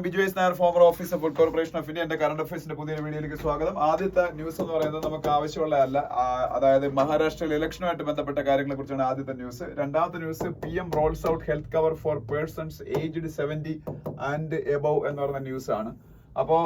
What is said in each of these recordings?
Biju Nair, former officer food corporation of India. എന്റെ current അഫയേഴ്സിന്റെ പുതിയ വീഡിയോയിലേക്ക് സ്വാഗതം. ആദ്യത്തെ ന്യൂസ് എന്ന് പറയുന്നത് നമുക്ക് ആവശ്യമുള്ളതല്ല, അതായത് മഹാരാഷ്ട്രയിൽ ഇലക്ഷനുമായിട്ട് ബന്ധപ്പെട്ട കാര്യങ്ങളെ കുറിച്ചാണ് ആദ്യത്തെ ന്യൂസ്. രണ്ടാമത്തെ news, PM rolls out health cover for persons aged 70 and above എന്ന് പറയുന്ന ന്യൂസ് ആണ്. അപ്പോൾ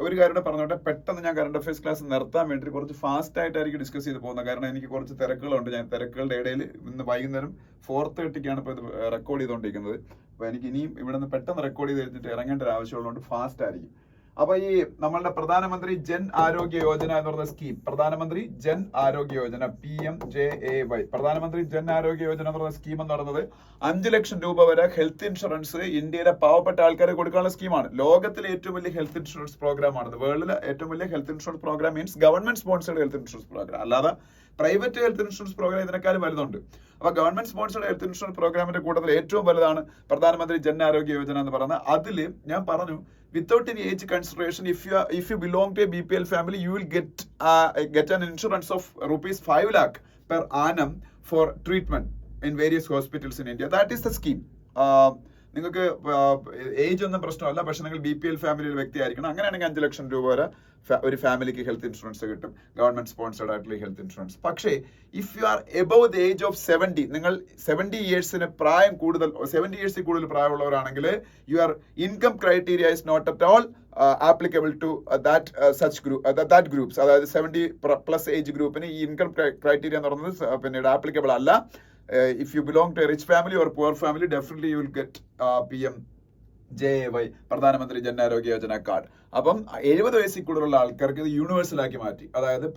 ഒരു കാര്യം പറഞ്ഞോട്ടെ, പെട്ടെന്ന് ഞാൻ കറണ്ട് അഫയേഴ്സ് ക്ലാസ് നിർത്താൻ വേണ്ടി കുറച്ച് ഫാസ്റ്റ് ആയിട്ടായിരിക്കും ഡിസ്കസ് ചെയ്ത് പോകുന്നത്. കാരണം എനിക്ക് കുറച്ച് തിരക്കുകളുണ്ട്. ഞാൻ തിരക്കുകളുടെ ഇടയിൽ ഇന്ന് വൈകുന്നേരം 4:30 ഇപ്പോൾ ഇത് റെക്കോർഡ് ചെയ്തുകൊണ്ടിരിക്കുന്നത്. അപ്പോൾ എനിക്ക് ഇനിയും ഇവിടെ നിന്ന് പെട്ടെന്ന് റെക്കോർഡ് ചെയ്ത് കഴിഞ്ഞിട്ട് ഇറങ്ങേണ്ട ഒരു ആവശ്യമുള്ളതുകൊണ്ട് ഫാസ്റ്റ് ആയിരിക്കും. അപ്പൊ ഈ നമ്മളുടെ പ്രധാനമന്ത്രി ജൻ ആരോഗ്യ യോജന എന്ന് പറയുന്ന സ്കീം, പ്രധാനമന്ത്രി ജൻ ആരോഗ്യ യോജന PMJAY, പ്രധാനമന്ത്രി ജൻ ആരോഗ്യ യോജന എന്ന് പറയുന്ന സ്കീം എന്ന് പറയുന്നത് 5 ലക്ഷം രൂപ വരെ ഹെൽത്ത് ഇൻഷുറൻസ് ഇന്ത്യയിലെ പാവപ്പെട്ട ആൾക്കാരെ കൊടുക്കാനുള്ള സ്കീമാണ്. ലോകത്തിലെ ഏറ്റവും വലിയ ഹെൽത്ത് ഇൻഷുറൻസ് പ്രോഗ്രാമാണ്. വേൾഡിലെ ഏറ്റവും വലിയ health insurance programme means government sponsored health insurance programme, അല്ലാതെ പ്രൈവറ്റ് ഹെൽത്ത് ഇൻഷുറൻസ് പ്രോഗ്രാം ഇതിനേക്കാളും വലുതുണ്ട്. അപ്പൊ ഗവൺമെന്റ് സ്പോൺസേഡ് ഹെൽത്ത് ഇൻഷുറൻസ് പ്രോഗ്രാമിന്റെ കൂട്ടത്തിൽ ഏറ്റവും വലുതാണ് പ്രധാനമന്ത്രി ജൻ ആരോഗ്യ യോജന എന്ന് പറയുന്നത്. അതിൽ ഞാൻ പറഞ്ഞു, without any age consideration, if you belong to a BPL family, you will get an insurance of rupees 5 lakh per annum for treatment in various hospitals in India. That is the scheme. നിങ്ങൾക്ക് age ഒന്നും പ്രശ്നമല്ല, പക്ഷെ നിങ്ങൾ BPL ഫാമിലിയിൽ വ്യക്തി ആയിരിക്കണം. അങ്ങനെയാണെങ്കിൽ 5 ലക്ഷം രൂപ വരെ ഒരു ഫാമിലിക്ക് ഹെൽത്ത് ഇൻഷുറൻസ് കിട്ടും, ഗവൺമെന്റ് സ്പോൺസേഡ് ആയിട്ടുള്ള ഹെൽത്ത് ഇൻഷുറൻസ്. പക്ഷേ if you are above the age of 70, നിങ്ങൾ 70 ഇയേഴ്സിന് പ്രായം കൂടുതൽ, 70 ഇയേഴ്സിൽ കൂടുതൽ പ്രായമുള്ളവരാണെങ്കിൽ your income criteria is not at all applicable to that groups. അതായത് 70+ ഏജ് ഗ്രൂപ്പിന് ഈ ഇൻകം ക്രൈറ്റീരിയ എന്ന് പറയുന്നത് പിന്നീട് ആപ്ലിക്കബിൾ അല്ല. If you belong to a rich family or poor family, definitely you will get PMJAY, പ്രധാനമന്ത്രി ജൻ ആരോഗ്യ യോജന കാർഡ്. അപ്പം 70 വയസ്സിൽ കൂടുതലുള്ള ആൾക്കാർക്ക് ഇത് യൂണിവേഴ്സൽ ആക്കി മാറ്റി. അതായത്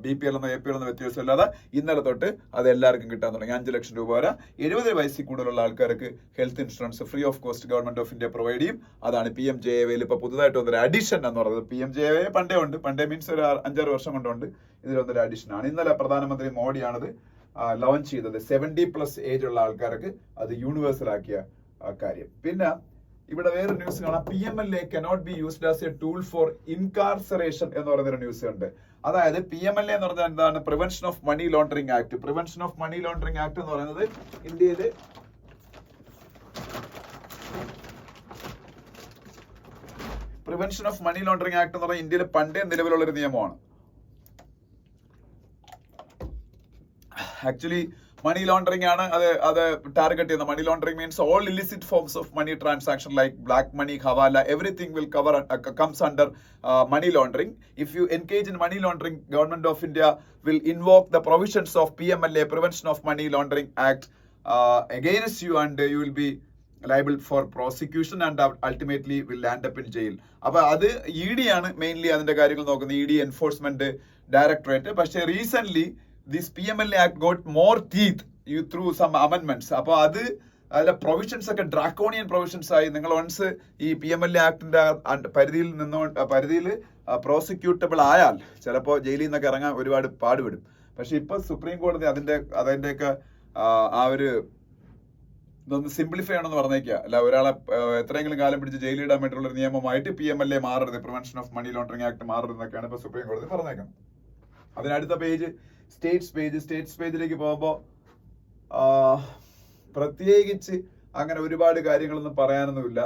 BPL എന്നോ APL എന്നോ വ്യത്യാസമില്ലാതെ ഇന്നലെ തൊട്ട് അത് എല്ലാവർക്കും കിട്ടാൻ തുടങ്ങി. 5 ലക്ഷം രൂപ വരെ 70 വയസ്സിൽ കൂടുതലുള്ള ആൾക്കാർക്ക് health insurance free of cost government of India provide ചെയ്യും. അതാണ് PMJAYയിൽ ഇപ്പൊ പുതുതായിട്ട് വന്നൊരു അഡീഷൻ എന്ന് പറയുന്നത്. PMJAY പണ്ടേ ഉണ്ട്, പണ്ടേ മീൻസ് ഒരു 5-6 വർഷം കൊണ്ടുണ്ട്. ഇതിലൊന്നൊരു അഡീഷൻ ആണ്. ഇന്നലെ പ്രധാനമന്ത്രി മോഡിയാണത് ലോഞ്ച് ചെയ്തത്. 70+ ഏജ് ഉള്ള ആൾക്കാർക്ക് അത് യൂണിവേഴ്സൽ ആക്കിയ കാര്യം. പിന്നെ ഇവിടെ വേറെ ന്യൂസ് കാണാം, PMLA cannot be used as a tool for incarceration എന്ന് പറയുന്നൊരു ന്യൂസ് ഉണ്ട്. അതായത് PMLA എന്ന് പറഞ്ഞാൽ എന്താണ്? Prevention of money laundering act. Prevention of money laundering act എന്ന് പറയുന്നത് ഇന്ത്യയില് prevention of money laundering act എന്ന് പറഞ്ഞാൽ ഇന്ത്യയിൽ പണ്ടേ നിലവിലുള്ള ഒരു നിയമമാണ്. ആക്ച്വലി മണി ലോണ്ടറിംഗ് ആണ് അത് ടാർഗറ്റ് ചെയ്യുന്നത്. Money laundering means all illicit forms of money transaction like black money, hawala, everything will comes under money laundering. If you engage in money laundering, Government of India will invoke the provisions of PMLA, Prevention of Money Laundering Act, against you, and you will be liable for prosecution and ultimately will land up in jail. അപ്പൊ അത് ED ആണ് mainly അതിന്റെ കാര്യങ്ങൾ നോക്കുന്നത്, ED enforcement directorate. പക്ഷേ recent this PMLA Act got more teeth through some amendments. അപ്പോൾ അതിലെ provisions ഒക്കെ ഡ്രാക്കോണിയൻ പ്രൊവിഷൻസ് ആയി. നിങ്ങൾ വൺസ് ഈ PMLA ആക്ടിന്റെ പരിധിയിൽ പ്രോസിക്യൂട്ടബിൾ ആയാൽ ചിലപ്പോൾ ജയിലിൽ നിന്നൊക്കെ ഇറങ്ങാൻ ഒരുപാട് പാടുപെടും. പക്ഷെ ഇപ്പൊ സുപ്രീം കോടതി അതിന്റെയൊക്കെ ആ ഒരു ഇതൊന്ന് സിംപ്ലിഫൈ ആണെന്ന് പറഞ്ഞേക്കുക. അല്ല, ഒരാളെ എത്രയെങ്കിലും കാലം പിടിച്ച് ജയിലിടാൻ വേണ്ടിയുള്ള ഒരു നിയമമായിട്ട് PMLA മാറരുത്, prevention of money laundering act മാറരുത് എന്നൊക്കെയാണ് ഇപ്പൊ സുപ്രീം കോടതി പറഞ്ഞേക്കുന്നത്. അതിനടുത്ത പേജ് സ്റ്റേറ്റ്സ് പേജിലേക്ക് പോകുമ്പോൾ പ്രത്യേകിച്ച് അങ്ങനെ ഒരുപാട് കാര്യങ്ങളൊന്നും പറയാനൊന്നുമില്ല.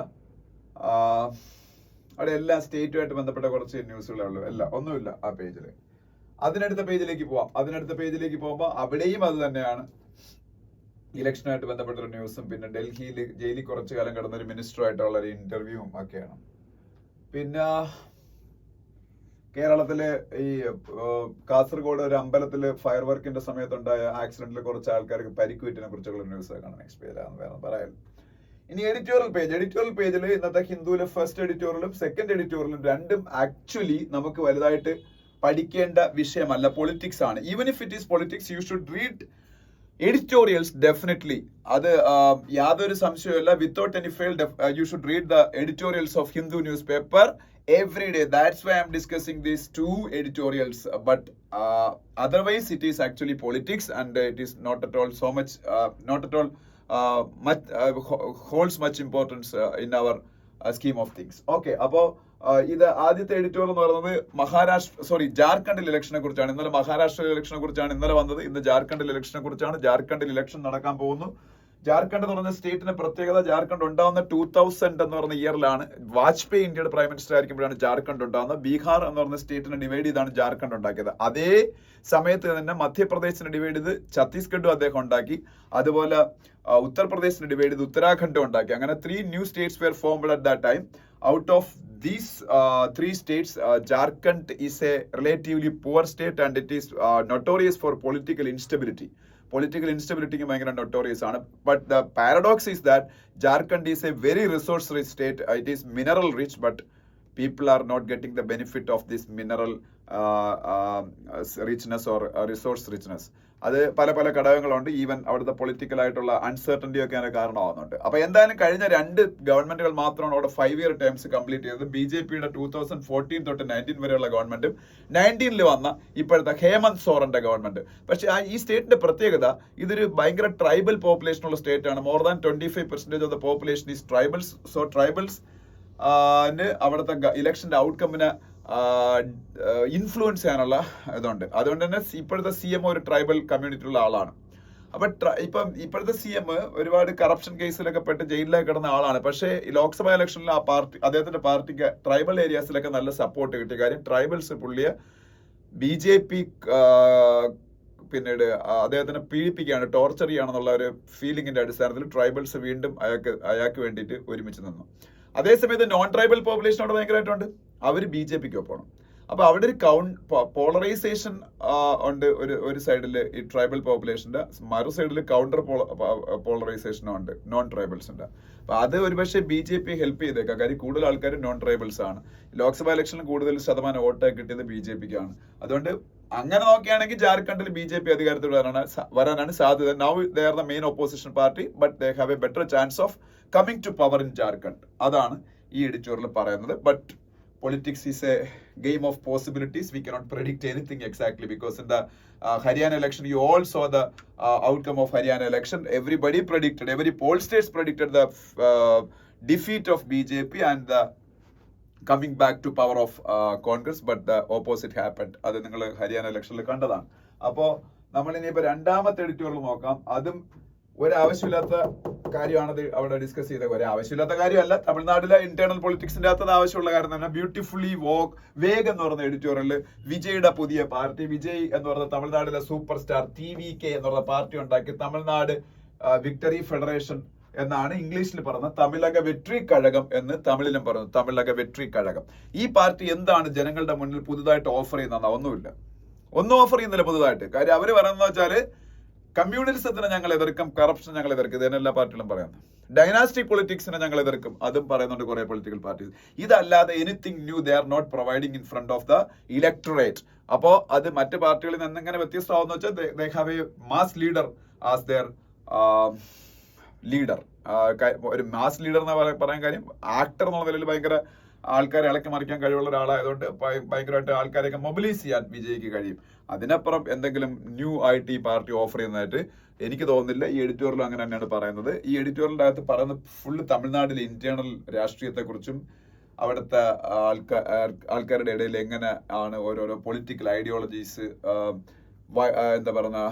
അവിടെ എല്ലാ സ്റ്റേറ്റുമായിട്ട് ബന്ധപ്പെട്ട കുറച്ച് ന്യൂസുകളേ ഉള്ളൂ, ഒന്നുമില്ല ആ പേജിൽ. അതിനടുത്ത പേജിലേക്ക് പോകുമ്പോൾ അവിടെയും അത് തന്നെയാണ്, ഇലക്ഷനുമായിട്ട് ബന്ധപ്പെട്ടൊരു ന്യൂസും പിന്നെ ഡൽഹിയിൽ ജയിലിൽ കുറച്ചു കാലം കിടന്നൊരു മിനിസ്റ്ററുമായിട്ടുള്ള ഒരു ഇന്റർവ്യൂവും ഒക്കെയാണ്. പിന്നെ കേരളത്തിലെ ഈ കാസർഗോഡ് ഒരു അമ്പലത്തില് ഫയർ വർക്കിന്റെ സമയത്തുണ്ടായ ആക്സിഡന്റിൽ കുറച്ച് ആൾക്കാർക്ക് പരിക്കുപറ്റിനെ കുറിച്ചുള്ള ന്യൂസ് കാണാൻ നെക്സ്റ്റ് പേജിലാണ് വേറെ പറയാൻ. ഇനി എഡിറ്റോറിയൽ പേജിൽ ഇന്നത്തെ ഹിന്ദുവിലെ ഫസ്റ്റ് എഡിറ്റോറിയലും സെക്കൻഡ് എഡിറ്റോറിയലും രണ്ടും ആക്ച്വലി നമുക്ക് വലുതായിട്ട് പഠിക്കേണ്ട വിഷയമല്ല, പൊളിറ്റിക്സ് ആണ്. Even if it is politics, you should read editorials definitely. അത് യാതൊരു സംശയവുമില്ല. Without any fail, you should read the editorials of Hindu newspaper every day. That's why I'm discussing these two editorials. But otherwise, it is actually politics, and it is not at all so much, holds much importance in our scheme of things. Okay, അപ്പോൾ ഇത് ആദ്യത്തെ എഡിറ്റോർ എന്ന് പറയുന്നത് ജാർഖണ്ഡിൽ ഇലക്ഷനെ കുറിച്ചാണ്. ഇന്നലെ മഹാരാഷ്ട്ര ഇലക്ഷനെ കുറിച്ചാണ് ഇന്നലെ വന്നത്. ഇന്ന് ജാർഖണ്ഡിൽ ഇലക്ഷനെ കുറിച്ചാണ്. ജാർഖണ്ഡിൽ ഇലക്ഷൻ നടക്കാൻ പോകുന്നു. ജാർഖണ്ഡ് എന്ന് പറഞ്ഞ സ്റ്റേറ്റിന്റെ പ്രത്യേകത, ജാർഖണ്ഡ് ഉണ്ടാവുന്ന 2000 എന്ന് പറഞ്ഞ ഇയറിലാണ്. വാജ്പേയി ഇന്ത്യയുടെ പ്രൈം മിനിസ്റ്റർ ആയിരിക്കുമ്പോഴാണ് ജാർഖണ്ഡ് ഉണ്ടാകുന്നത്. ബീഹാർ എന്ന് പറഞ്ഞ സ്റ്റേറ്റിനെ ഡിവൈഡ് ചെയ്താണ് ജാർഖണ്ഡ് ഉണ്ടാക്കിയത്. അതേ സമയത്ത് തന്നെ മധ്യപ്രദേശിനെ ഡിവൈഡ് ചെയ്ത് ഛത്തീസ്ഗഡും അദ്ദേഹം ഉണ്ടാക്കി. അതുപോലെ ഉത്തർപ്രദേശിനെ ഡിവൈഡ് ചെയ്ത് ഉത്തരാഖണ്ഡും ഉണ്ടാക്കി. അങ്ങനെ 3 new states were formed at that time. Out of these 3 states, Jharkhand is a relatively poor state and it is notorious for political instability. Political instability is notorious. But the paradox is that Jharkhand is a very resource rich state. It is mineral rich, but people are not getting the benefit of this mineral richness or resource richness. അത് പല പല ഘടകങ്ങളുണ്ട്. Even അവിടുത്തെ political ആയിട്ടുള്ള uncertainty ഒക്കെ അതിന് കാരണമാകുന്നുണ്ട്. അപ്പൊ എന്തായാലും കഴിഞ്ഞ 2 ഗവൺമെന്റുകൾ മാത്രമാണ് അവിടെ 5 ഇയർ ടേംസ് കംപ്ലീറ്റ് ചെയ്തത്. BJPയുടെ 2014 തൊട്ട് 19 വരെയുള്ള ഗവൺമെന്റും 19ൽ വന്ന ഇപ്പോഴത്തെ ഹേമന്ത് സോറന്റെ ഗവൺമെന്റ്. പക്ഷെ ഈ സ്റ്റേറ്റിന്റെ പ്രത്യേകത, ഇതൊരു ഭയങ്കര ട്രൈബൽ പോപ്പുലേഷൻ ഉള്ള സ്റ്റേറ്റ് ആണ്. More than 25% of the population is tribals. So tribals അവിടുത്തെ ഇലക്ഷന്റെ ഔട്ട്കമ്മിനെ ഇൻഫ്ലുവൻസ് ചെയ്യാനുള്ള ഇതുണ്ട്. അതുകൊണ്ട് തന്നെ ഇപ്പോഴത്തെ CM ഒരു ട്രൈബൽ കമ്മ്യൂണിറ്റിയുള്ള ആളാണ്. അപ്പൊ ഇപ്പോഴത്തെ CM ഒരുപാട് കറപ്ഷൻ കേസിലൊക്കെ പെട്ട് ജയിലിലേക്ക് കിടന്ന ആളാണ്. പക്ഷേ ലോക്സഭാ ഇലക്ഷനിൽ ആ പാർട്ടി, അദ്ദേഹത്തിന്റെ പാർട്ടിക്ക് ട്രൈബൽ ഏരിയാസിലൊക്കെ നല്ല സപ്പോർട്ട് കിട്ടിയ കാര്യം ട്രൈബൽസ് പുള്ളിയെ BJP പിന്നീട് അദ്ദേഹത്തിനെ പീഡിപ്പിക്കുകയാണ്, ടോർച്ചർ ചെയ്യുകയാണെന്നുള്ള ഒരു ഫീലിംഗിന്റെ അടിസ്ഥാനത്തിൽ ട്രൈബൽസ് വീണ്ടും അയാൾക്ക് വേണ്ടിയിട്ട് ഒരുമിച്ച് നിന്നു. അതേസമയത്ത് നോൺ ട്രൈബൽ പോപ്പുലേഷൻ അവിടെ ഭയങ്കരമായിട്ടുണ്ട്. അവർ BJPക്ക് ഒപ്പമാണ്. അപ്പൊ അവിടെ ഒരു പോളറൈസേഷൻ ഉണ്ട്. ഒരു സൈഡിൽ ഈ ട്രൈബൽ പോപ്പുലേഷന്റെ, മറു സൈഡിൽ കൗണ്ടർ പോളറൈസേഷനും ഉണ്ട് നോൺ ട്രൈബൽസിന്റെ. അപ്പൊ അത് ഒരുപക്ഷെ BJP ഹെൽപ്പ് ചെയ്തേക്കാം. കാര്യം കൂടുതൽ ആൾക്കാർ നോൺ ട്രൈബൽസ് ആണ്. ലോക്സഭാ ഇലക്ഷനിൽ കൂടുതൽ ശതമാനം വോട്ട് കിട്ടിയത് BJPക്കാണ്. അതുകൊണ്ട് അങ്ങനെ നോക്കുകയാണെങ്കിൽ ജാർഖണ്ഡിൽ BJP അധികാരത്തിൽ വരാനാണ് സാധ്യത. Now they are the main opposition party, but they have a better chance of coming to power in Jharkhand. അതാണ് ഈ എഡിറ്റോറിയൽ പറയുന്നത്. But politics is a game of possibilities. We cannot predict anything exactly because in the Haryana election, you all saw the outcome of Haryana election. Everybody predicted, every poll states predicted the defeat of BJP and the coming back to power of Congress, but the opposite happened. അത് നിങ്ങൾ ഹരിയാന ഇലക്ഷനിൽ കണ്ടതാണ്. അപ്പോൾ നമ്മൾ ഇനിയിപ്പോൾ രണ്ടാമത്തെ editorial നോക്കാം. അതും ഒരാവശ്യമില്ലാത്ത കാര്യമാണത് അവിടെ ഡിസ്കസ് ചെയ്തത്. ഒരാവശ്യമില്ലാത്ത കാര്യമല്ല, തമിഴ്നാട്ടിലെ ഇന്റേണൽ പൊളിറ്റിക്സിന്റെ അകത്ത് ആവശ്യമുള്ള കാര്യം തന്നെ. ബ്യൂട്ടിഫുള്ളി വേഗ് എന്ന് പറയുന്ന എഡിറ്റോറിയലിൽ വിജയുടെ പുതിയ പാർട്ടി, വിജയ് എന്ന് പറയുന്ന തമിഴ്നാട്ടിലെ സൂപ്പർ സ്റ്റാർ TVK എന്ന് പറയുന്ന പാർട്ടി ഉണ്ടാക്കി തമിഴ്നാട് വിക്ടറി ഫെഡറേഷൻ എന്നാണ് ഇംഗ്ലീഷിൽ പറഞ്ഞത്. തമിഴക വെട്രി കഴകം എന്ന് തമിഴിലും പറഞ്ഞു. തമിഴക വെട്രി കഴകം. ഈ പാർട്ടി എന്താണ് ജനങ്ങളുടെ മുന്നിൽ പുതുതായിട്ട് ഓഫർ ചെയ്യുന്നത്? ഒന്നും ഓഫർ ചെയ്യുന്നില്ല പുതുതായിട്ട്. കാര്യം അവര് പറയുന്നത് വെച്ചാല് കമ്മ്യൂണിസത്തിനെ ഞങ്ങൾ എതിർക്കും, കറപ്ഷൻ ഞങ്ങൾ എതിർക്കും. ഇതിനെ എല്ലാ പാർട്ടികളും പറയുന്നത്. ഡൈനാസ്റ്റിക് പൊളിറ്റിക്സിനെ ഞങ്ങൾ എതിർക്കും, അതും പറയുന്നുണ്ട് കുറെ പൊളിറ്റിക്കൽ പാർട്ടീസ്. ഇതല്ലാതെ anything new they are not providing in front of the electorate. അപ്പോ അത് മറ്റു പാർട്ടികളിൽ നിന്ന് എങ്ങനെ വ്യത്യസ്തമാവുന്ന വെച്ചാൽ they have a mass leader as their leader. ഒരു മാസ് ലീഡർ എന്ന് പറയാൻ കാര്യം ആക്ടർ എന്നുള്ള നിലയിൽ ഭയങ്കര ആൾക്കാരെ ഇളക്കി മറിക്കാൻ കഴിവുള്ള ഒരാളായതുകൊണ്ട് ഭയങ്കരമായിട്ട് ആൾക്കാരെയൊക്കെ മൊബിലൈസ് ചെയ്യാൻ വിജയിക്ക് കഴിയും. അതിനപ്പുറം എന്തെങ്കിലും ന്യൂ ആയിട്ട് ഈ പാർട്ടി ഓഫർ ചെയ്യുന്നതായിട്ട് എനിക്ക് തോന്നുന്നില്ല. ഈ എഡിറ്റോറിയൽ അങ്ങനെ തന്നെയാണ് പറയുന്നത്. ഈ എഡിറ്റോറിയലിന്റെ അകത്ത് പറയുന്നത് ഫുള്ള് തമിഴ്നാട്ടിലെ ഇന്റേണൽ രാഷ്ട്രീയത്തെക്കുറിച്ചും അവിടുത്തെ ആൾക്കാരുടെ ഇടയിൽ എങ്ങനെ ആണ് ഓരോരോ പൊളിറ്റിക്കൽ ഐഡിയോളജീസ് എന്താ പറയുന്ന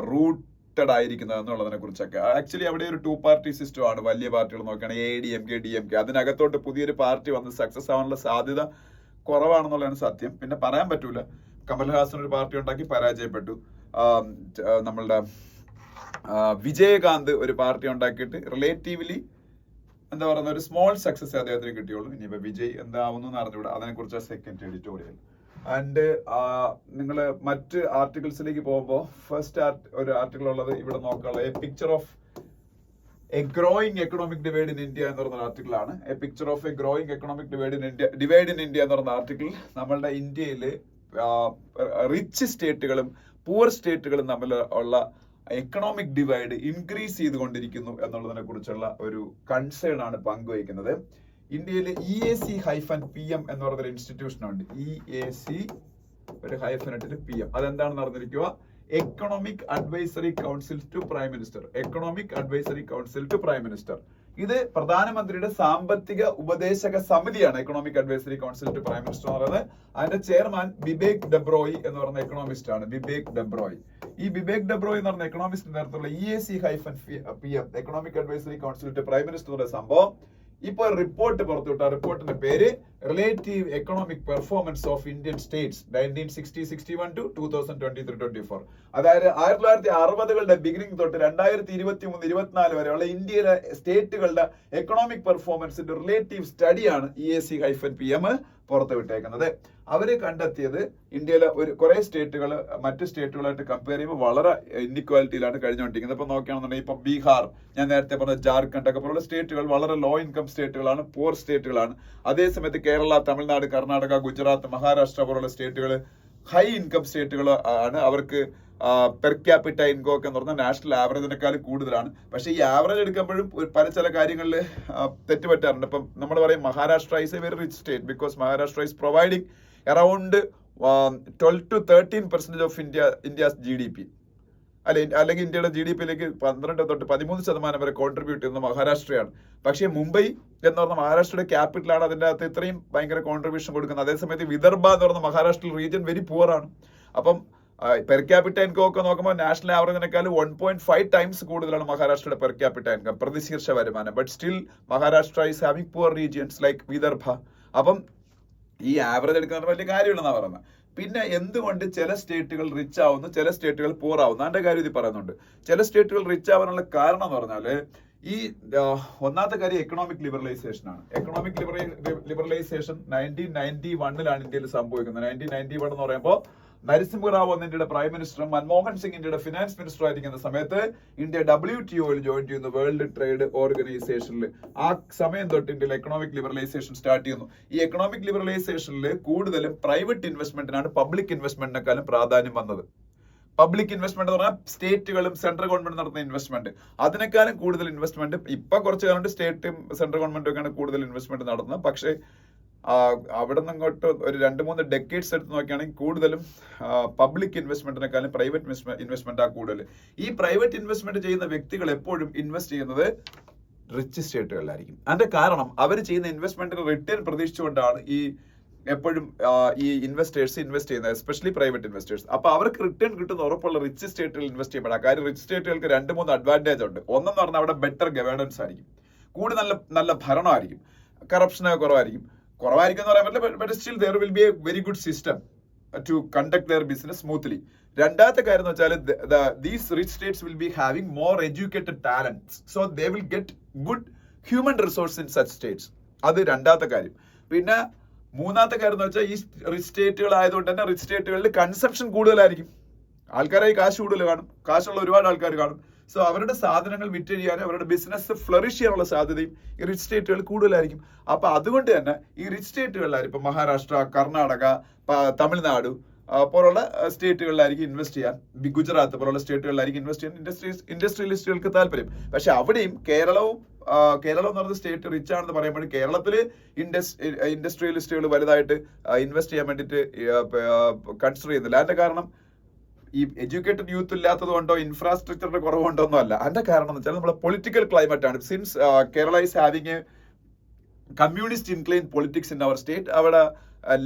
റൂട്ടഡ് ആയിരിക്കുന്നത് എന്നുള്ളതിനെ കുറിച്ചൊക്കെ. ആക്ച്വലി അവിടെ ഒരു 2 പാർട്ടി സിസ്റ്റം ആണ്. വലിയ പാർട്ടികൾ നോക്കുകയാണെങ്കിൽ ADMK DMK. അതിനകത്തോട്ട് പുതിയൊരു പാർട്ടി വന്ന് സക്സസ് ആവാനുള്ള സാധ്യത കുറവാണെന്നുള്ളതാണ് സത്യം. പിന്നെ പറയാൻ പറ്റൂല. കമൽഹാസൻ ഒരു പാർട്ടി ഉണ്ടാക്കി പരാജയപ്പെട്ടു. നമ്മളുടെ വിജയകാന്ത് ഒരു പാർട്ടി ഉണ്ടാക്കിയിട്ട് റിലേറ്റീവ്ലി എന്താ പറയുന്ന ഒരു സ്മോൾ സക്സസ് അദ്ദേഹത്തിന് കിട്ടിയുള്ളൂ. ഇനിയിപ്പോ വിജയ് എന്താവുന്നു എന്ന് അറിഞ്ഞുകൂടാ. അതിനെക്കുറിച്ച് സെക്കൻഡ് എഡിറ്റോറിയൽ. ആൻഡ് നിങ്ങൾ മറ്റ് ആർട്ടിക്കിൾസിലേക്ക് പോകുമ്പോൾ ഫസ്റ്റ് ഒരു ആർട്ടിക്കിൾ ഉള്ളത് ഇവിടെ നോക്കാനുള്ള A picture of A growing economic divide in India എന്ന് പറയുന്ന ആർട്ടിക്കിൾ ആണ്. A picture of A growing economic divide in India എന്ന് പറയുന്ന ആർട്ടിക്കിൾ നമ്മളുടെ ഇന്ത്യയില് റിച്ച് സ്റ്റേറ്റുകളും പൂർ സ്റ്റേറ്റുകളും തമ്മിൽ ഉള്ള എക്കണോമിക് ഡിവൈഡ് ഇൻക്രീസ് ചെയ്തുകൊണ്ടിരിക്കുന്നു എന്നുള്ളതിനെ കുറിച്ചുള്ള ഒരു കൺസേൺ ആണ് പങ്കുവയ്ക്കുന്നത്. ഇന്ത്യയിൽ EAC-PM എന്ന് പറയുന്ന ഇൻസ്റ്റിറ്റ്യൂഷൻ ഉണ്ട്. EAC ഒരു ഹൈഫനറ്റില് PM. അതെന്താണെന്ന് അറിഞ്ഞിരിക്കുക. Economic advisory council to prime minister. Economic advisory council to prime minister. ഇത് പ്രധാനമന്ത്രിയുടെ സാമ്പത്തിക ഉപദേശക സമിതിയാണ് economic advisory council to prime minister എന്ന് പറയുന്നത്. അതിന്റെ ചെയർമാൻ ബിബേക് ഡെബ്രോയി എന്ന് പറയുന്ന എക്കണോമിസ്റ്റ് ആണ്. ബിബേക് ഡെബ്രോയി. ഈ ബിബേക് ഡെബ്രോയി എന്ന് പറഞ്ഞ എക്കണോമിസ്റ്റിന്റെ നേതൃത്വത്തിലുള്ള EAC-PM economic advisory council to prime മിനിസ്റ്ററുടെ സംഭവം ഇപ്പൊ റിപ്പോർട്ട് പുറത്തുവിട്ട. റിപ്പോർട്ടിന്റെ പേര് relative economic performance of Indian states 1960-61 to 2023-24. അതായത് 1960കളുടെ ബിഗിനിങ് തൊട്ട് 2023-24 വരെയുള്ള ഇന്ത്യയിലെ സ്റ്റേറ്റുകളുടെ എക്കണോമിക് പെർഫോമൻസിന്റെ റിലേറ്റീവ് സ്റ്റഡിയാണ് EAC-PM പുറത്തുവിട്ടേക്കുന്നത്. അവര് കണ്ടെത്തിയത് ഇന്ത്യയിലെ കുറെ സ്റ്റേറ്റുകൾ മറ്റ് സ്റ്റേറ്റുകളായിട്ട് കമ്പയർ ചെയ്യുമ്പോൾ വളരെ ഇൻഇക്വാലിറ്റിയിലാണ് കഴിഞ്ഞുകൊണ്ടിരിക്കുന്നത്. ഇപ്പൊ നോക്കുകയാണെന്നുണ്ടെങ്കിൽ ഇപ്പൊ ബീഹാർ, ഞാൻ നേരത്തെ പറഞ്ഞ ജാർഖണ്ഡ് ഒക്കെ പോലുള്ള സ്റ്റേറ്റുകൾ വളരെ ലോ ഇൻകം സ്റ്റേറ്റുകളാണ്, പൂർ സ്റ്റേറ്റുകളാണ്. അതേസമയത്ത് കേരള, തമിഴ്നാട്, കർണാടക, ഗുജറാത്ത്, മഹാരാഷ്ട്ര പോലുള്ള സ്റ്റേറ്റുകൾ ഹൈ ഇൻകം സ്റ്റേറ്റുകൾ ആണ്. അവർക്ക് പെർ ക്യാപിറ്റ ഇൻകം ഒക്കെ എന്ന് പറഞ്ഞാൽ നാഷണൽ ആവറേജിനേക്കാളും കൂടുതലാണ്. പക്ഷേ ഈ ആവറേജ് എടുക്കുമ്പോഴും ചില കാര്യങ്ങളിൽ തെറ്റുപറ്റാറുണ്ട്. ഇപ്പം നമ്മൾ പറയും Maharashtra is A very rich state because Maharashtra is providing around 12 to 13% of India's GDP. അല്ലെങ്കിൽ ഇന്ത്യയുടെ GDP-യിലേക്ക് 12 തൊട്ട് 13% വരെ കോൺട്രിബ്യൂട്ട് ചെയ്യുന്നത് മഹാരാഷ്ട്രയാണ്. പക്ഷേ മുംബൈ എന്ന് പറഞ്ഞ മഹാരാഷ്ട്രയുടെ ക്യാപിറ്റലാണ്, അതിൻ്റെ അകത്ത് ഇത്രയും ഭയങ്കര കോൺട്രിബ്യൂഷൻ കൊടുക്കുന്നത്. അതേസമയത്ത് വിദർഭ എന്ന് പറഞ്ഞ മഹാരാഷ്ട്ര റീജിയൻ വെരി പുവർ ആണ്. അപ്പം പെർ ക്യാപിറ്റ ഇൻകം ഒക്കെ നോക്കുമ്പോൾ നാഷണൽ ആവറേജിനേക്കാളും 1.5 times കൂടുതലാണ് മഹാരാഷ്ട്രയുടെ പെർ ക്യാപിറ്റ ഇൻകം, പ്രതിശീർഷ വരുമാനം. But still Maharashtra is having poor regions like Vidarbha. അപ്പം ഈ ആവറേജ് എടുക്കുന്ന വലിയ കാര്യമില്ലെന്നാണ് പറയുന്നത്. പിന്നെ എന്തുകൊണ്ട് ചില സ്റ്റേറ്റുകൾ റിച്ച് ആവുന്നു, ചില സ്റ്റേറ്റുകൾ പൂർ ആവുന്നു, അതിന്റെ കാര്യം ഇത് പറയുന്നുണ്ട്. ചില സ്റ്റേറ്റുകൾ റിച്ച് ആവാനുള്ള കാരണം എന്ന് പറഞ്ഞാല് ഈ ഒന്നാമത്തെ കാര്യം എക്കണോമിക് ലിബറലൈസേഷൻ ആണ്. എക്കണോമിക് ലിബറലൈസേഷൻ 1991 ഇന്ത്യയിൽ സംഭവിക്കുന്നത്. 1991 എന്ന് പറയുമ്പോൾ നരസിംഹറാവു എന്ന ഇന്ത്യയുടെ പ്രൈം മിനിസ്റ്ററും മൻമോഹൻ സിംഗ് ഇന്ത്യയുടെ ഫിനാൻസ് മിനിസ്റ്റർ ആയിരിക്കുന്ന സമയത്ത് ഇന്ത്യ WTO-യിൽ ജോയിൻ ചെയ്യുന്നു, വേൾഡ് ട്രേഡ് ഓർഗനൈസേഷനിൽ. ആ സമയം തൊട്ട് ഇന്ത്യയിൽ എക്കണോമിക് ലിബറലൈസേഷൻ സ്റ്റാർട്ട് ചെയ്യുന്നു. ഈ എക്കണോമിക് ലിബറലൈസേഷനിൽ കൂടുതലും പ്രൈവറ്റ് ഇൻവെസ്റ്റ്മെന്റിനാണ് പബ്ലിക് ഇൻവെസ്റ്റ്മെന്റിനേക്കാളും പ്രാധാന്യം വന്നത്. പബ്ലിക് ഇൻവെസ്റ്റ്മെന്റ് എന്ന് പറഞ്ഞാൽ സ്റ്റേറ്റുകളും സെൻട്രൽ ഗവൺമെന്റ് നടത്തുന്ന ഇൻവെസ്റ്റ്മെന്റ്, അതിനേക്കാളും കൂടുതൽ ഇൻവെസ്റ്റ്മെന്റ് ഇപ്പൊ കുറച്ച് കാലം സ്റ്റേറ്റും സെൻട്രൽ ഗവൺമെന്റും ഒക്കെയാണ് കൂടുതൽ ഇൻവെസ്റ്റ്മെന്റ് നടത്തുന്നത്. പക്ഷേ അവിടെ നിന്ന് ഇങ്ങോട്ട് ഒരു 2-3 ഡെക്കേഡ്സ് എടുത്ത് നോക്കുകയാണെങ്കിൽ കൂടുതലും പബ്ലിക് ഇൻവെസ്റ്റ്മെന്റിനെക്കാളും പ്രൈവറ്റ് ഇൻവെസ്റ്റ്മെന്റ് ആ കൂടുതൽ. ഈ പ്രൈവറ്റ് ഇൻവെസ്റ്റ്മെന്റ് ചെയ്യുന്ന വ്യക്തികൾ എപ്പോഴും ഇൻവെസ്റ്റ് ചെയ്യുന്നത് റിച്ച് സ്റ്റേറ്റുകളിലായിരിക്കും. അതിന്റെ കാരണം അവർ ചെയ്യുന്ന ഇൻവെസ്റ്റ്മെന്റിന് റിട്ടേൺ പ്രതീക്ഷിച്ചുകൊണ്ടാണ് എപ്പോഴും ഈ ഇൻവെസ്റ്റേഴ്സ് ഇൻവെസ്റ്റ് ചെയ്യുന്നത്, എസ്പെഷ്യലി പ്രൈവറ്റ് ഇൻവെസ്റ്റേഴ്സ്. അപ്പൊ അവർക്ക് റിട്ടേൺ കിട്ടുന്ന ഉറപ്പുള്ള റിച്ച് സ്റ്റേറ്റുകളിൽ ഇൻവെസ്റ്റ് ചെയ്യുമ്പോൾ കാര്യം റിച്ച് സ്റ്റേറ്റുകൾക്ക് 2-3 അഡ്വാൻറ്റേജ് ഉണ്ട്. ഒന്നെന്ന് പറഞ്ഞാൽ അവിടെ ബെറ്റർ ഗവേണൻസ് ആയിരിക്കും, കൂടുതൽ നല്ല ഭരണമായിരിക്കും, കറപ്ഷനൊക്കെ കുറവായിരിക്കും എന്ന് പറയാൻ പറ്റില്ല. But still there will be a very good system to conduct their business smoothly. രണ്ടാമത്തെ കാര്യം എന്ന് വെച്ചാൽ these rich states will be having more educated talents, so they will get good human resource in such states. അത് രണ്ടാമത്തെ കാര്യം. പിന്നെ മൂന്നാമത്തെ കാര്യം എന്ന് വെച്ചാൽ ഈ റിച്ച് സ്റ്റേറ്റുകൾ ആയതുകൊണ്ട് തന്നെ റിച്ച് സ്റ്റേറ്റുകളിൽ കൺസംഷൻ കൂടുതലായിരിക്കും, ആൾക്കാരായി കാശ് കൂടുതൽ കാണും, കാശുള്ള ഒരുപാട് ആൾക്കാർ കാണും. സോ അവരുടെ സാധനങ്ങൾ വിറ്റ് ചെയ്യാനും അവരുടെ ബിസിനസ് ഫ്ലറിഷ് ചെയ്യാനുള്ള സാധ്യതയും ഈ റിച്ച് സ്റ്റേറ്റുകൾ കൂടുതലായിരിക്കും. അപ്പൊ അതുകൊണ്ട് തന്നെ ഈ റിച്ച് സ്റ്റേറ്റുകളിലായിരിക്കും ഇപ്പൊ മഹാരാഷ്ട്ര, കർണാടക, തമിഴ്നാട് പോലുള്ള സ്റ്റേറ്റുകളിലായിരിക്കും ഇൻവെസ്റ്റ് ചെയ്യാൻ, ഗുജറാത്ത് പോലുള്ള സ്റ്റേറ്റുകളിലായിരിക്കും ഇൻവെസ്റ്റ് ചെയ്യാൻ ഇൻഡസ്ട്രിയലിസ്റ്റുകൾക്ക് താല്പര്യം. പക്ഷെ അവിടെയും കേരളം എന്ന് പറയുന്ന സ്റ്റേറ്റ് റിച്ച് ആണെന്ന് പറയുമ്പോൾ കേരളത്തില് ഇൻഡസ്ട്രിയലിസ്റ്റുകൾ വലുതായിട്ട് ഇൻവെസ്റ്റ് ചെയ്യാൻ വേണ്ടിയിട്ട് കൺസിഡർ ചെയ്യുന്നില്ല. അതിന്റെ കാരണം ഈ എഡ്യൂക്കേറ്റഡ് യൂത്ത് ഇല്ലാത്തത് കൊണ്ടോ ഇൻഫ്രാസ്ട്രക്ചറിന്റെ കുറവുകൊണ്ടോ ഒന്നും അല്ല. അതിന്റെ കാരണം എന്ന് വെച്ചാൽ നമ്മുടെ പൊളിറ്റിക്കൽ ക്ലൈമറ്റ് ആണ്. Since Kerala is having a communist incline politics in our state, അവിടെ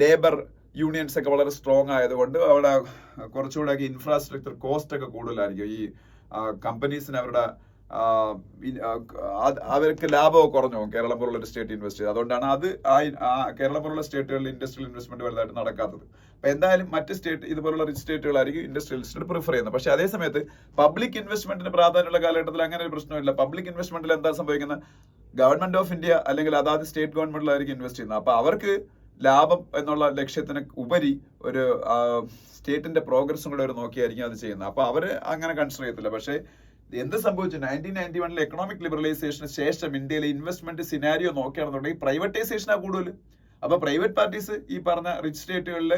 ലേബർ യൂണിയൻസ് ഒക്കെ വളരെ സ്ട്രോങ് ആയതുകൊണ്ട് അവിടെ കുറച്ചുകൂടെ ഇൻഫ്രാസ്ട്രക്ചർ കോസ്റ്റ് ഒക്കെ കൂടുതലായിരിക്കും. ഈ കമ്പനീസിന് അവർക്ക് ലാഭമൊക്കെ കുറഞ്ഞു പോകും കേരളം പോലുള്ള ഒരു സ്റ്റേറ്റ് ഇൻവെസ്റ്റ് ചെയ്ത്. അതുകൊണ്ടാണ് കേരളം പോലുള്ള സ്റ്റേറ്റുകളിൽ ഇൻഡസ്ട്രിയൽ ഇൻവെസ്റ്റ്മെന്റ് വലുതായിട്ട് നടക്കാത്തത്. അപ്പൊ എന്തായാലും മറ്റ് സ്റ്റേറ്റ് ഇതുപോലുള്ള റിച്ച് സ്റ്റേറ്റുകളായിരിക്കും ഇൻഡസ്ട്രിയലിസ്റ്റ് പ്രിഫർ ചെയ്യുന്നത്. പക്ഷെ അതേ സമയത്ത് പബ്ലിക് ഇൻവെസ്റ്റ്മെന്റിന് പ്രാധാന്യമുള്ള കാലഘട്ടത്തിൽ അങ്ങനെ ഒരു പ്രശ്നമില്ല. പബ്ലിക് ഇൻവെസ്റ്റ്മെന്റിൽ എന്താ സംഭവിക്കുന്നത്, ഗവൺമെന്റ് ഓഫ് ഇന്ത്യ അല്ലെങ്കിൽ അതാത് സ്റ്റേറ്റ് ഗവൺമെന്റിലായിരിക്കും ഇൻവെസ്റ്റ് ചെയ്യുന്നത്. അപ്പൊ അവർക്ക് ലാഭം എന്നുള്ള ലക്ഷ്യത്തിന് ഉപരി ഒരു സ്റ്റേറ്റിന്റെ പ്രോഗ്രസും കൂടെ അവർ നോക്കിയായിരിക്കും അത് ചെയ്യുന്നത്. അപ്പൊ അവര് അങ്ങനെ കൺസിഡർ ചെയ്യത്തില്ല. പക്ഷേ എന്ത് സംഭവിച്ചു, 1991 എക്കണോമിക് ലിബറലൈസേഷന് ശേഷം ഇന്ത്യയിലെ ഇൻവെസ്റ്റ്മെന്റ് സിനാരിയോ നോക്കുകയാണെന്നുണ്ടെങ്കിൽ പ്രൈവറ്റൈസേഷനാ കൂടുതൽ. അപ്പൊ പ്രൈവറ്റ് പാർട്ടീസ് ഈ പറഞ്ഞ റിച്ച് സ്റ്റേറ്റുകളിൽ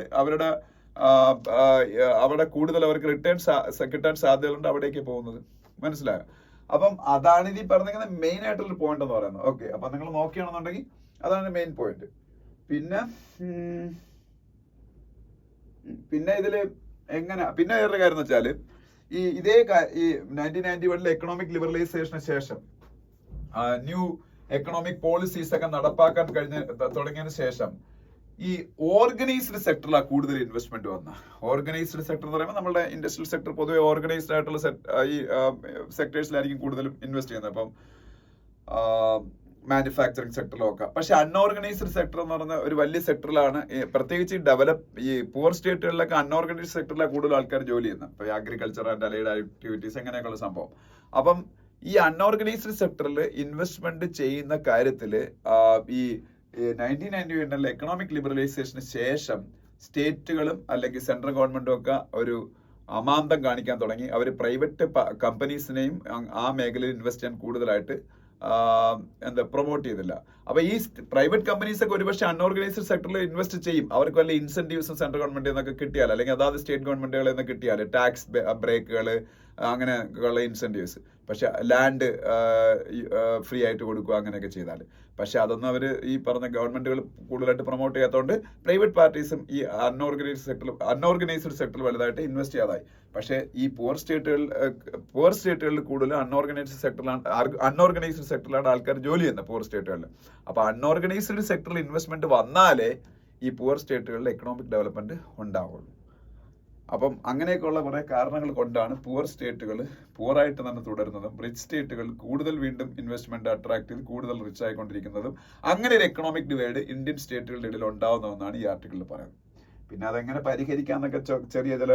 അവിടെ കൂടുതൽ അവർക്ക് റിട്ടേൺസ് കിട്ടാൻ സാധ്യതകളുണ്ട്, അവിടേക്ക് പോകുന്നത്. മനസ്സിലായോ? അപ്പം അതാണ് ഇത് പറഞ്ഞിരിക്കുന്ന മെയിൻ ആയിട്ടുള്ള പോയിന്റ് എന്ന് പറയുന്നത്. ഓക്കെ, അപ്പൊ നിങ്ങൾ നോക്കുകയാണെന്നുണ്ടെങ്കിൽ അതാണ് മെയിൻ പോയിന്റ്. പിന്നെ ഇതില് പിന്നെ വേറൊരു കാര്യം എന്ന് വെച്ചാല് ഈ 1991 എക്കണോമിക് ലിബറലൈസേഷന് ശേഷം ന്യൂ എക്കണോമിക് പോളിസീസ് ഒക്കെ നടപ്പാക്കാൻ തുടങ്ങിയതിന് ശേഷം ഈ ഓർഗനൈസ്ഡ് സെക്ടറിലാണ് കൂടുതൽ ഇൻവെസ്റ്റ്മെന്റ് വന്ന. ഓർഗനൈസ്ഡ് സെക്ടർ എന്ന് പറയുമ്പോൾ നമ്മുടെ ഇൻഡസ്ട്രിയൽ സെക്ടർ പൊതുവെ ഓർഗനൈസ്ഡ് ആയിട്ടുള്ള ഈ സെക്ടേഴ്സിലായിരിക്കും കൂടുതലും ഇൻവെസ്റ്റ് ചെയ്യുന്നത്. അപ്പം മാനുഫാക്ചറിങ് സെക്ടറിലൊക്കെ. പക്ഷെ അൺഓർഗനൈസ്ഡ് സെക്ടർ എന്ന് പറയുന്ന ഒരു വലിയ സെക്ടറിലാണ്, പ്രത്യേകിച്ച് ഈ പൂർ സ്റ്റേറ്റുകളിലൊക്കെ അൺഓർഗനൈസ്ഡ് സെക്ടറിലാണ് കൂടുതൽ ആൾക്കാർ ജോലി ചെയ്യുന്നത്. ഇപ്പൊ അഗ്രികൾച്ചർ ആൻഡ് അലൈഡ് ആക്ടിവിറ്റീസ് എങ്ങനെയൊക്കെയുള്ള സംഭവം. അപ്പം ഈ അൺഓർഗനൈസ്ഡ് സെക്ടറിൽ ഇൻവെസ്റ്റ്മെന്റ് ചെയ്യുന്ന കാര്യത്തിൽ ഈ 1991 എക്കണോമിക് ലിബറലൈസേഷന് ശേഷം സ്റ്റേറ്റുകളും അല്ലെങ്കിൽ സെൻട്രൽ ഗവൺമെന്റും ഒക്കെ ഒരു അമാന്തം കാണിക്കാൻ തുടങ്ങി. അവർ പ്രൈവറ്റ് കമ്പനീസിനെയും ആ മേഖലയിൽ ഇൻവെസ്റ്റ് ചെയ്യാൻ കൂടുതലായിട്ട് പ്രൊമോട്ട് ചെയ്തില്ല. അപ്പൊ ഈ പ്രൈവറ്റ് കമ്പനീസ് ഒക്കെ ഒരുപക്ഷെ അൺഓർഗനൈസ്ഡ് സെക്ടറിൽ ഇൻവെസ്റ്റ് ചെയ്യും. അവർക്ക് വല്ല ഇൻസെന്റീവ്സും സെൻട്രൽ ഗവൺമെന്റിൽ നിന്നൊക്കെ കിട്ടിയാൽ, അല്ലെങ്കിൽ അതാത് സ്റ്റേറ്റ് ഗവൺമെന്റുകളിൽ നിന്ന് കിട്ടിയാൽ, ടാക്സ് ബ്രേക്കുകൾ അങ്ങനെ ഉള്ള ഇൻസെന്റീവ്സ്. പക്ഷെ ലാൻഡ് ഫ്രീ ആയിട്ട് കൊടുക്കുക അങ്ങനെയൊക്കെ ചെയ്താൽ. പക്ഷെ അതൊന്നും അവർ ഈ പറഞ്ഞ ഗവൺമെന്റുകൾ കൂടുതലായിട്ട് പ്രൊമോട്ട് ചെയ്യാത്തതുകൊണ്ട് പ്രൈവറ്റ് പാർട്ടീസും ഈ അൺഓർഗനൈസ്ഡ് സെക്ടറിൽ വലുതായിട്ട് ഇൻവെസ്റ്റ് ചെയ്യാതായി. പക്ഷേ ഈ പൂർ സ്റ്റേറ്റുകളിൽ കൂടുതൽ അൺഓർഗനൈസ്ഡ് സെക്ടറിലാണ് ആൾക്കാർ ജോലി ചെയ്യുന്നത്, പൂർ സ്റ്റേറ്റുകളിൽ. അപ്പൊ അൺഓർഗനൈസ്ഡ് സെക്ടറിൽ ഇൻവെസ്റ്റ്മെന്റ് വന്നാലേ ഈ പൂർ സ്റ്റേറ്റുകളിൽ എക്കണോമിക് ഡെവലപ്മെന്റ് ഉണ്ടാവുള്ളൂ. അപ്പം അങ്ങനെയൊക്കെയുള്ള കുറെ കാരണങ്ങൾ കൊണ്ടാണ് പൂർ സ്റ്റേറ്റുകൾ പൂറായിട്ട് തന്നെ തുടരുന്നതും റിച്ച് സ്റ്റേറ്റുകൾ കൂടുതൽ വീണ്ടും ഇൻവെസ്റ്റ്മെന്റ് അട്രാക്ട് ചെയ്ത് കൂടുതൽ റിച്ച് ആയിക്കൊണ്ടിരിക്കുന്നതും. അങ്ങനെ ഒരു എക്കണോമിക് ഡിവൈഡ് ഇന്ത്യൻ സ്റ്റേറ്റുകളുടെ ഇടയിൽ ഉണ്ടാവുന്നതെന്നാണ് ഈ ആർട്ടിക്കിളിൽ പറയുന്നത്. പിന്നെ അതെങ്ങനെ പരിഹരിക്കാന്നൊക്കെ ചെറിയ ചില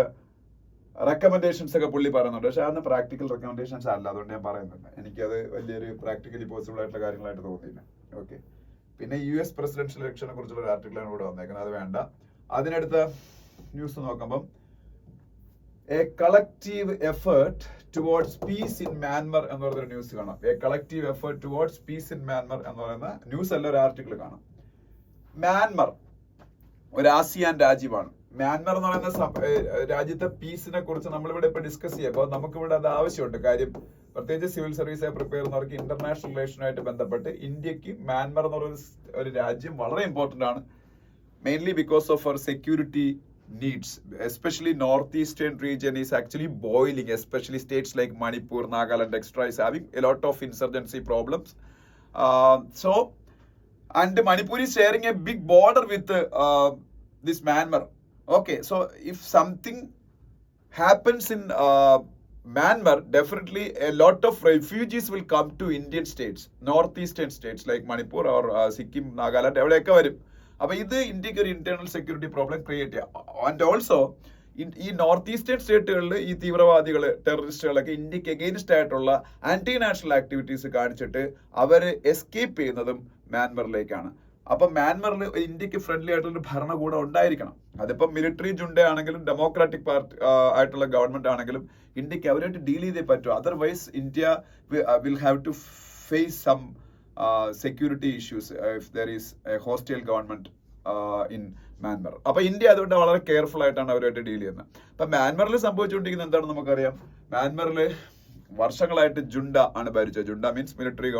റെക്കമെൻഡേഷൻസ് ഒക്കെ പുള്ളി പറയുന്നുണ്ട്. പക്ഷെ അതൊന്നും പ്രാക്ടിക്കൽ റെക്കമെൻഡേഷൻസ് അല്ല, അതുകൊണ്ട് ഞാൻ പറയുന്നില്ല. എനിക്കത് വലിയൊരു പ്രാക്ടിക്കലി പോസിബിൾ ആയിട്ടുള്ള കാര്യങ്ങളായിട്ട് തോന്നിയില്ല. ഓക്കെ. പിന്നെ US പ്രസിഡൻഷ്യൽ ഇലക്ഷനെ കുറിച്ചുള്ള ഒരു ആർട്ടിക്കിളാണ് ഇവിടെ വന്നേക്കുന്നത്, അത് വേണ്ട. അതിനടുത്ത ന്യൂസ് നോക്കുമ്പം A collective effort towards piece in Myanmar എന്ന് പറയുന്ന ന്യൂസ് കാണാം. A collective effort towards piece in Myanmar എന്ന് പറയുന്ന ന്യൂസ് അല്ല, ഒരു ആർട്ടിക്കിൾ കാണാം. മ്യാൻമർ ഒരു ആസിയാൻ രാജ്യമാണ്. മ്യാൻമർ എന്ന് പറയുന്ന രാജ്യത്തെ പീസിനെ കുറിച്ച് നമ്മളിവിടെ ഇപ്പൊ ഡിസ്കസ് ചെയ്യാം. അപ്പൊ നമുക്കിവിടെ അത് ആവശ്യമുണ്ട്. കാര്യം പ്രത്യേകിച്ച് സിവിൽ സർവീസ് പ്രിപ്പയർ ചെയ്യുന്നവർക്ക് ഇന്റർനാഷണൽ റിലേഷനുമായിട്ട് ബന്ധപ്പെട്ട് ഇന്ത്യക്ക് മ്യാൻമർ എന്ന് പറയുന്ന ഒരു രാജ്യം വളരെ ഇമ്പോർട്ടന്റ് ആണ്. Mainly because of our security needs, especially northeastern region is actually boiling, especially states like Manipur, Nagaland, etc. is having a lot of insurgency problems. And Manipur is sharing a big border with this Myanmar. Okay, so if something happens in Myanmar, definitely a lot of refugees will come to Indian states, northeastern states like Manipur or Sikkim, Nagaland, എവിടെയൊക്കെ വരും. അപ്പൊ ഇത് ഇന്ത്യക്ക് ഒരു internal security problem create ചെയ്യാം. And also ഈ north eastern സ്റ്റേറ്റുകളിൽ ഈ തീവ്രവാദികള് ടെററിസ്റ്റുകളൊക്കെ ഇന്ത്യക്ക് എഗെയിൻസ്റ്റ് ആയിട്ടുള്ള ആന്റി നാഷണൽ ആക്ടിവിറ്റീസ് കാണിച്ചിട്ട് അവര് എസ്കേപ്പ് ചെയ്യുന്നതും മ്യാൻമറിലേക്കാണ്. അപ്പൊ മ്യാൻമറിൽ ഇന്ത്യക്ക് ഫ്രണ്ട്ലി ആയിട്ടുള്ള ഭരണകൂടം ഉണ്ടായിരിക്കണം. അതിപ്പോ മിലിറ്ററി ജുണ്ട ആണെങ്കിലും ഡെമോക്രാറ്റിക് പാർട്ടി ആയിട്ടുള്ള ഗവൺമെന്റ് ആണെങ്കിലും ഇന്ത്യക്ക് അവരായിട്ട് ഡീൽ ചെയ്തേ പറ്റൂ. Otherwise India will have to face some security issues if there is a hostile government in Myanmar. അപ്പൊ ഇന്ത്യ അതുകൊണ്ട് വളരെ കെയർഫുൾ ആയിട്ടാണ് അവരുമായിട്ട് ഡീൽ ചെയ്യുന്നത്. അപ്പൊ മ്യാൻമറിൽ സംഭവിച്ചുകൊണ്ടിരിക്കുന്നത് എന്താണെന്ന് നമുക്കറിയാം. മ്യാൻമറിൽ വർഷങ്ങളായിട്ട് ജുണ്ട ആണ് ഭരിച്ചത്. ജുണ്ട മീൻസ് മിലിറ്ററി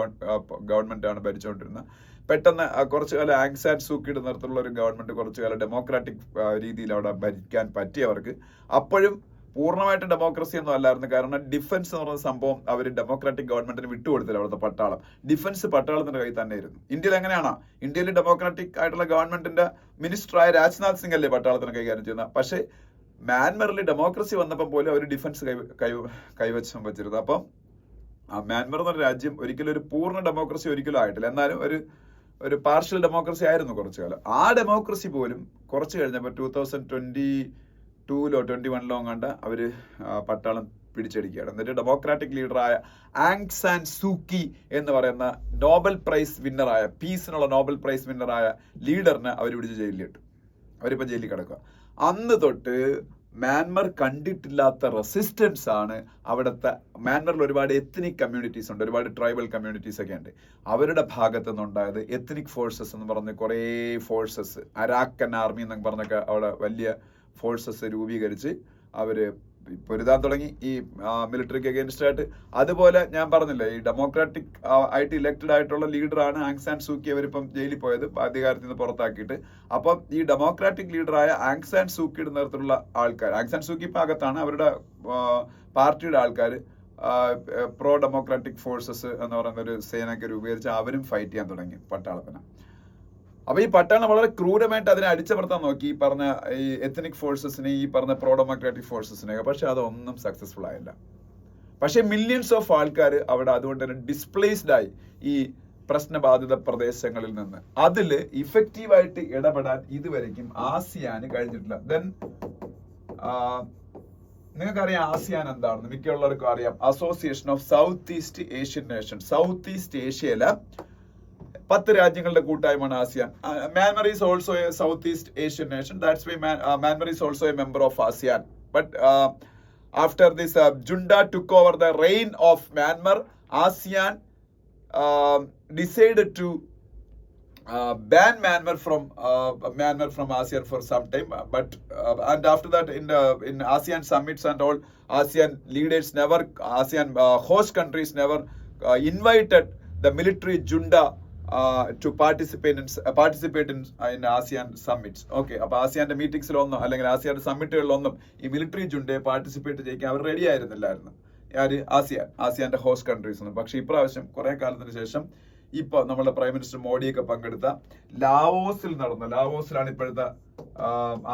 ഗവൺമെന്റ് ആണ് ഭരിച്ചുകൊണ്ടിരുന്നത്. പെട്ടെന്ന് കുറച്ചു കാലം ആങ് സാൻ സൂക്കിയുടെ നേതൃത്വത്തിലുള്ള ഒരു ഗവൺമെന്റ് കുറച്ചു കാലം ഡെമോക്രാറ്റിക് രീതിയിൽ അവിടെ ഭരിക്കാൻ പറ്റിയവർക്ക്. അപ്പോഴും പൂർണ്ണമായിട്ട് ഡെമോക്രസി ഒന്നും അല്ലായിരുന്നു. കാരണം ഡിഫൻസ് എന്ന് പറയുന്ന സംഭവം അവർ ഡെമോക്രാറ്റിക് ഗവൺമെന്റിന് വിട്ടുകൊടുത്തില്ല. അവിടുത്തെ പട്ടാളം ഡിഫൻസ് പട്ടാളത്തിന്റെ കയ്യിൽ തന്നെ ആയിരുന്നു. ഇന്ത്യയിൽ എങ്ങനെയാണോ? ഇന്ത്യയിൽ ഡെമോക്രാറ്റിക് ആയിട്ടുള്ള ഗവൺമെന്റിന്റെ മിനിസ്റ്ററായ രാജ്നാഥ് സിംഗ് അല്ലേ പട്ടാളത്തിന് കൈകാര്യം ചെയ്യുന്നത്. പക്ഷേ മ്യാൻമറിൽ ഡെമോക്രസി വന്നപ്പോൾ പോലും അവർ ഡിഫൻസ് കൈവശം വെച്ചിരുന്നു. അപ്പം മ്യാൻമർ എന്ന രാജ്യം ഒരിക്കലും ഒരു പൂർണ്ണ ഡെമോക്രസി ഒരിക്കലും ആയിട്ടില്ല. എന്നാലും ഒരു പാർഷ്യൽ ഡെമോക്രസി ആയിരുന്നു കുറച്ചു കാലം. ആ ഡെമോക്രസി പോലും കുറച്ച് കഴിഞ്ഞപ്പോൾ 2022 21 കണ്ട അവര് പട്ടാളം പിടിച്ചടിക്കുകയാണ്. എന്നിട്ട് ഡെമോക്രാറ്റിക് ലീഡറായ ആങ് സാൻ സൂക്കി എന്ന് പറയുന്ന നോബൽ പ്രൈസ് വിന്നറായ പീസിനുള്ള നോബൽ പ്രൈസ് വിന്നറായ ലീഡറിനെ അവർ പിടിച്ച് ജയിലിലിട്ടു. അവരിപ്പോ ജയിലിൽ കിടക്കുക. അന്ന് തൊട്ട് മ്യാൻമർ കണ്ടിട്ടില്ലാത്ത റെസിസ്റ്റൻസ് ആണ് അവിടുത്തെ. മ്യാൻമറിൽ ഒരുപാട് എത്നിക് കമ്മ്യൂണിറ്റീസ് ഉണ്ട്, ഒരുപാട് ട്രൈബൽ കമ്മ്യൂണിറ്റീസ് ഒക്കെ ഉണ്ട്. അവരുടെ ഭാഗത്തു നിന്നുണ്ടായത് എത്നിക് ഫോഴ്സസ് എന്ന് പറഞ്ഞ കുറേ ഫോഴ്സസ്, അരാക്കൻ ആർമി എന്നൊക്കെ പറഞ്ഞൊക്കെ അവിടെ വലിയ ഫോഴ്സസ് രൂപീകരിച്ച് അവര് പൊരുതാൻ തുടങ്ങി ഈ മിലിറ്ററിക്ക് അഗേൻസ്റ്റ് ആയിട്ട്. അതുപോലെ ഞാൻ പറഞ്ഞില്ലേ, ഈ ഡെമോക്രാറ്റിക് ആയിട്ട് ഇലക്റ്റഡ് ആയിട്ടുള്ള ലീഡറാണ് ആങ് സാൻ സൂക്കി. അവരിപ്പം ജയിലിൽ പോയത് അധികാരത്തിൽ നിന്ന് പുറത്താക്കിയിട്ട്. അപ്പം ഈ ഡെമോക്രാറ്റിക് ലീഡറായ ആങ് സാൻ സൂക്കിയുടെ നേതൃത്വത്തിലുള്ള ആൾക്കാർ, ആങ് സാൻ സൂക്കി ഭാഗത്താണ് അവരുടെ പാർട്ടിയുടെ ആൾക്കാർ പ്രോ ഡെമോക്രാറ്റിക് ഫോഴ്സസ് എന്ന് പറയുന്ന ഒരു സേനയൊക്കെ രൂപീകരിച്ച് അവരും ഫൈറ്റ് ചെയ്യാൻ തുടങ്ങി പട്ടാളത്തിന്. അപ്പൊ ഈ പട്ടാളം വളരെ ക്രൂരമായിട്ട് അതിനെ അടിച്ചമർത്താൻ നോക്കി, ഈ പറഞ്ഞ ഈ എത്നിക് ഫോഴ്സസിനെ, ഈ പറഞ്ഞ പ്രോ ഡെമോക്രാറ്റിക് ഫോഴ്സസിനെയൊക്കെ. പക്ഷെ അതൊന്നും സക്സസ്ഫുൾ ആയില്ല. പക്ഷെ മില്യൺസ് ഓഫ് ആൾക്കാർ അവിടെ അതുകൊണ്ട് തന്നെ ഡിസ്പ്ലേസ്ഡ് ആയി ഈ പ്രശ്നബാധിത പ്രദേശങ്ങളിൽ നിന്ന്. അതിൽ ഇഫക്റ്റീവായിട്ട് ഇടപെടാൻ ഇതുവരെയ്ക്കും ആസിയാന് കഴിഞ്ഞിട്ടില്ല. ദെൻ നിങ്ങൾക്കറിയാം ആസിയാൻ എന്താണെന്ന്, മിക്കുള്ളവർക്കും അറിയാം. Association of south east Asian nation. South east ഏഷ്യയിലെ 10 രാജ്യങ്ങളുടെ കൂട്ടായ്മയാണ് ASEAN. Myanmar is also A south east Asian nation. That's why Myanmar is also A member of ASEAN. But after this junta took over the reign of Myanmar, ASEAN decided to ban Myanmar from ASEAN for some time. But and after that, in ASEAN summits and all, ASEAN leaders never, ASEAN host countries never invited the military junta to participate in ASEAN summits. Okay, അപ്പോൾ ആസിയാന്റെ മീറ്റിംഗ്സിലൊന്നും അല്ലെങ്കിൽ ആസിയാന്റെ സമ്മിറ്റുകളിലൊന്നും ഈ military ജുണ്ടയെ participate ചെയ്യാൻ അവർ ready ആയിരുന്നില്ലായിരുന്നു. ആസിയാന്റെ host countries ഒന്നും. പക്ഷെ ഇപ്രാവശ്യം കുറെ കാലത്തിന് ശേഷം ഇപ്പൊ നമ്മുടെ പ്രൈം മിനിസ്റ്റർ മോഡിയൊക്കെ പങ്കെടുത്ത ലാവോസിലാണ് ഇപ്പോഴത്തെ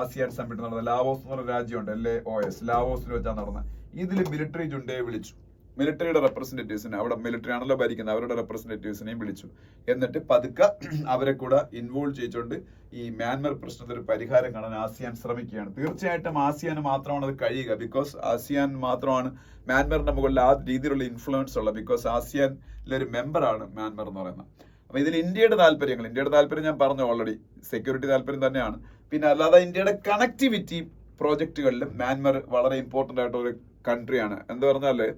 ആസിയാൻ സമ്മിറ്റ് നടന്നത്. ലാവോസ് എന്ന് പറഞ്ഞ രാജ്യമുണ്ട്, LAOS, ലാവോസിൽ വെച്ചാണ് നടന്നത്. ഇതിൽ മിലിറ്ററി ജുണ്ടയെ വിളിച്ചു. മിലിറ്ററിയുടെ റെപ്രസെന്റേറ്റീവ്സിനെ, അവിടെ മിലിറ്ററി ആണല്ലോ ഭരിക്കുന്നത്, അവരുടെ റെപ്രസെന്റേറ്റീവ്സിനെയും വിളിച്ചു. എന്നിട്ട് പതുക്കെ അവരെ കൂടെ ഇൻവോൾവ് ചെയ്തുകൊണ്ട് ഈ മ്യാൻമർ പ്രശ്നത്തിന് ഒരു പരിഹാരം കാണാൻ ആസിയാൻ ശ്രമിക്കുകയാണ്. തീർച്ചയായിട്ടും ആസിയാന് മാത്രമാണ് അത് കഴിയുക. ബിക്കോസ് ആസിയാൻ മാത്രമാണ് മ്യാൻമറിന്റെ മുകളിൽ ആ രീതിയിലുള്ള ഇൻഫ്ലുവൻസ് ഉള്ളത്. ബിക്കോസ് ആസിയാനിലെ ഒരു മെമ്പറാണ് മ്യാൻമർ എന്ന് പറയുന്നത്. അപ്പൊ ഇതിൽ ഇന്ത്യയുടെ താല്പര്യം ഞാൻ പറഞ്ഞു ഓൾറെഡി, സെക്യൂരിറ്റി താല്പര്യം തന്നെയാണ്. പിന്നെ അല്ലാതെ ഇന്ത്യയുടെ കണക്ടിവിറ്റി പ്രോജക്റ്റുകളിലും മ്യാൻമർ വളരെ ഇമ്പോർട്ടന്റ് ആയിട്ടുള്ള ഒരു കൺട്രിയാണ്. എന്താ പറഞ്ഞാല്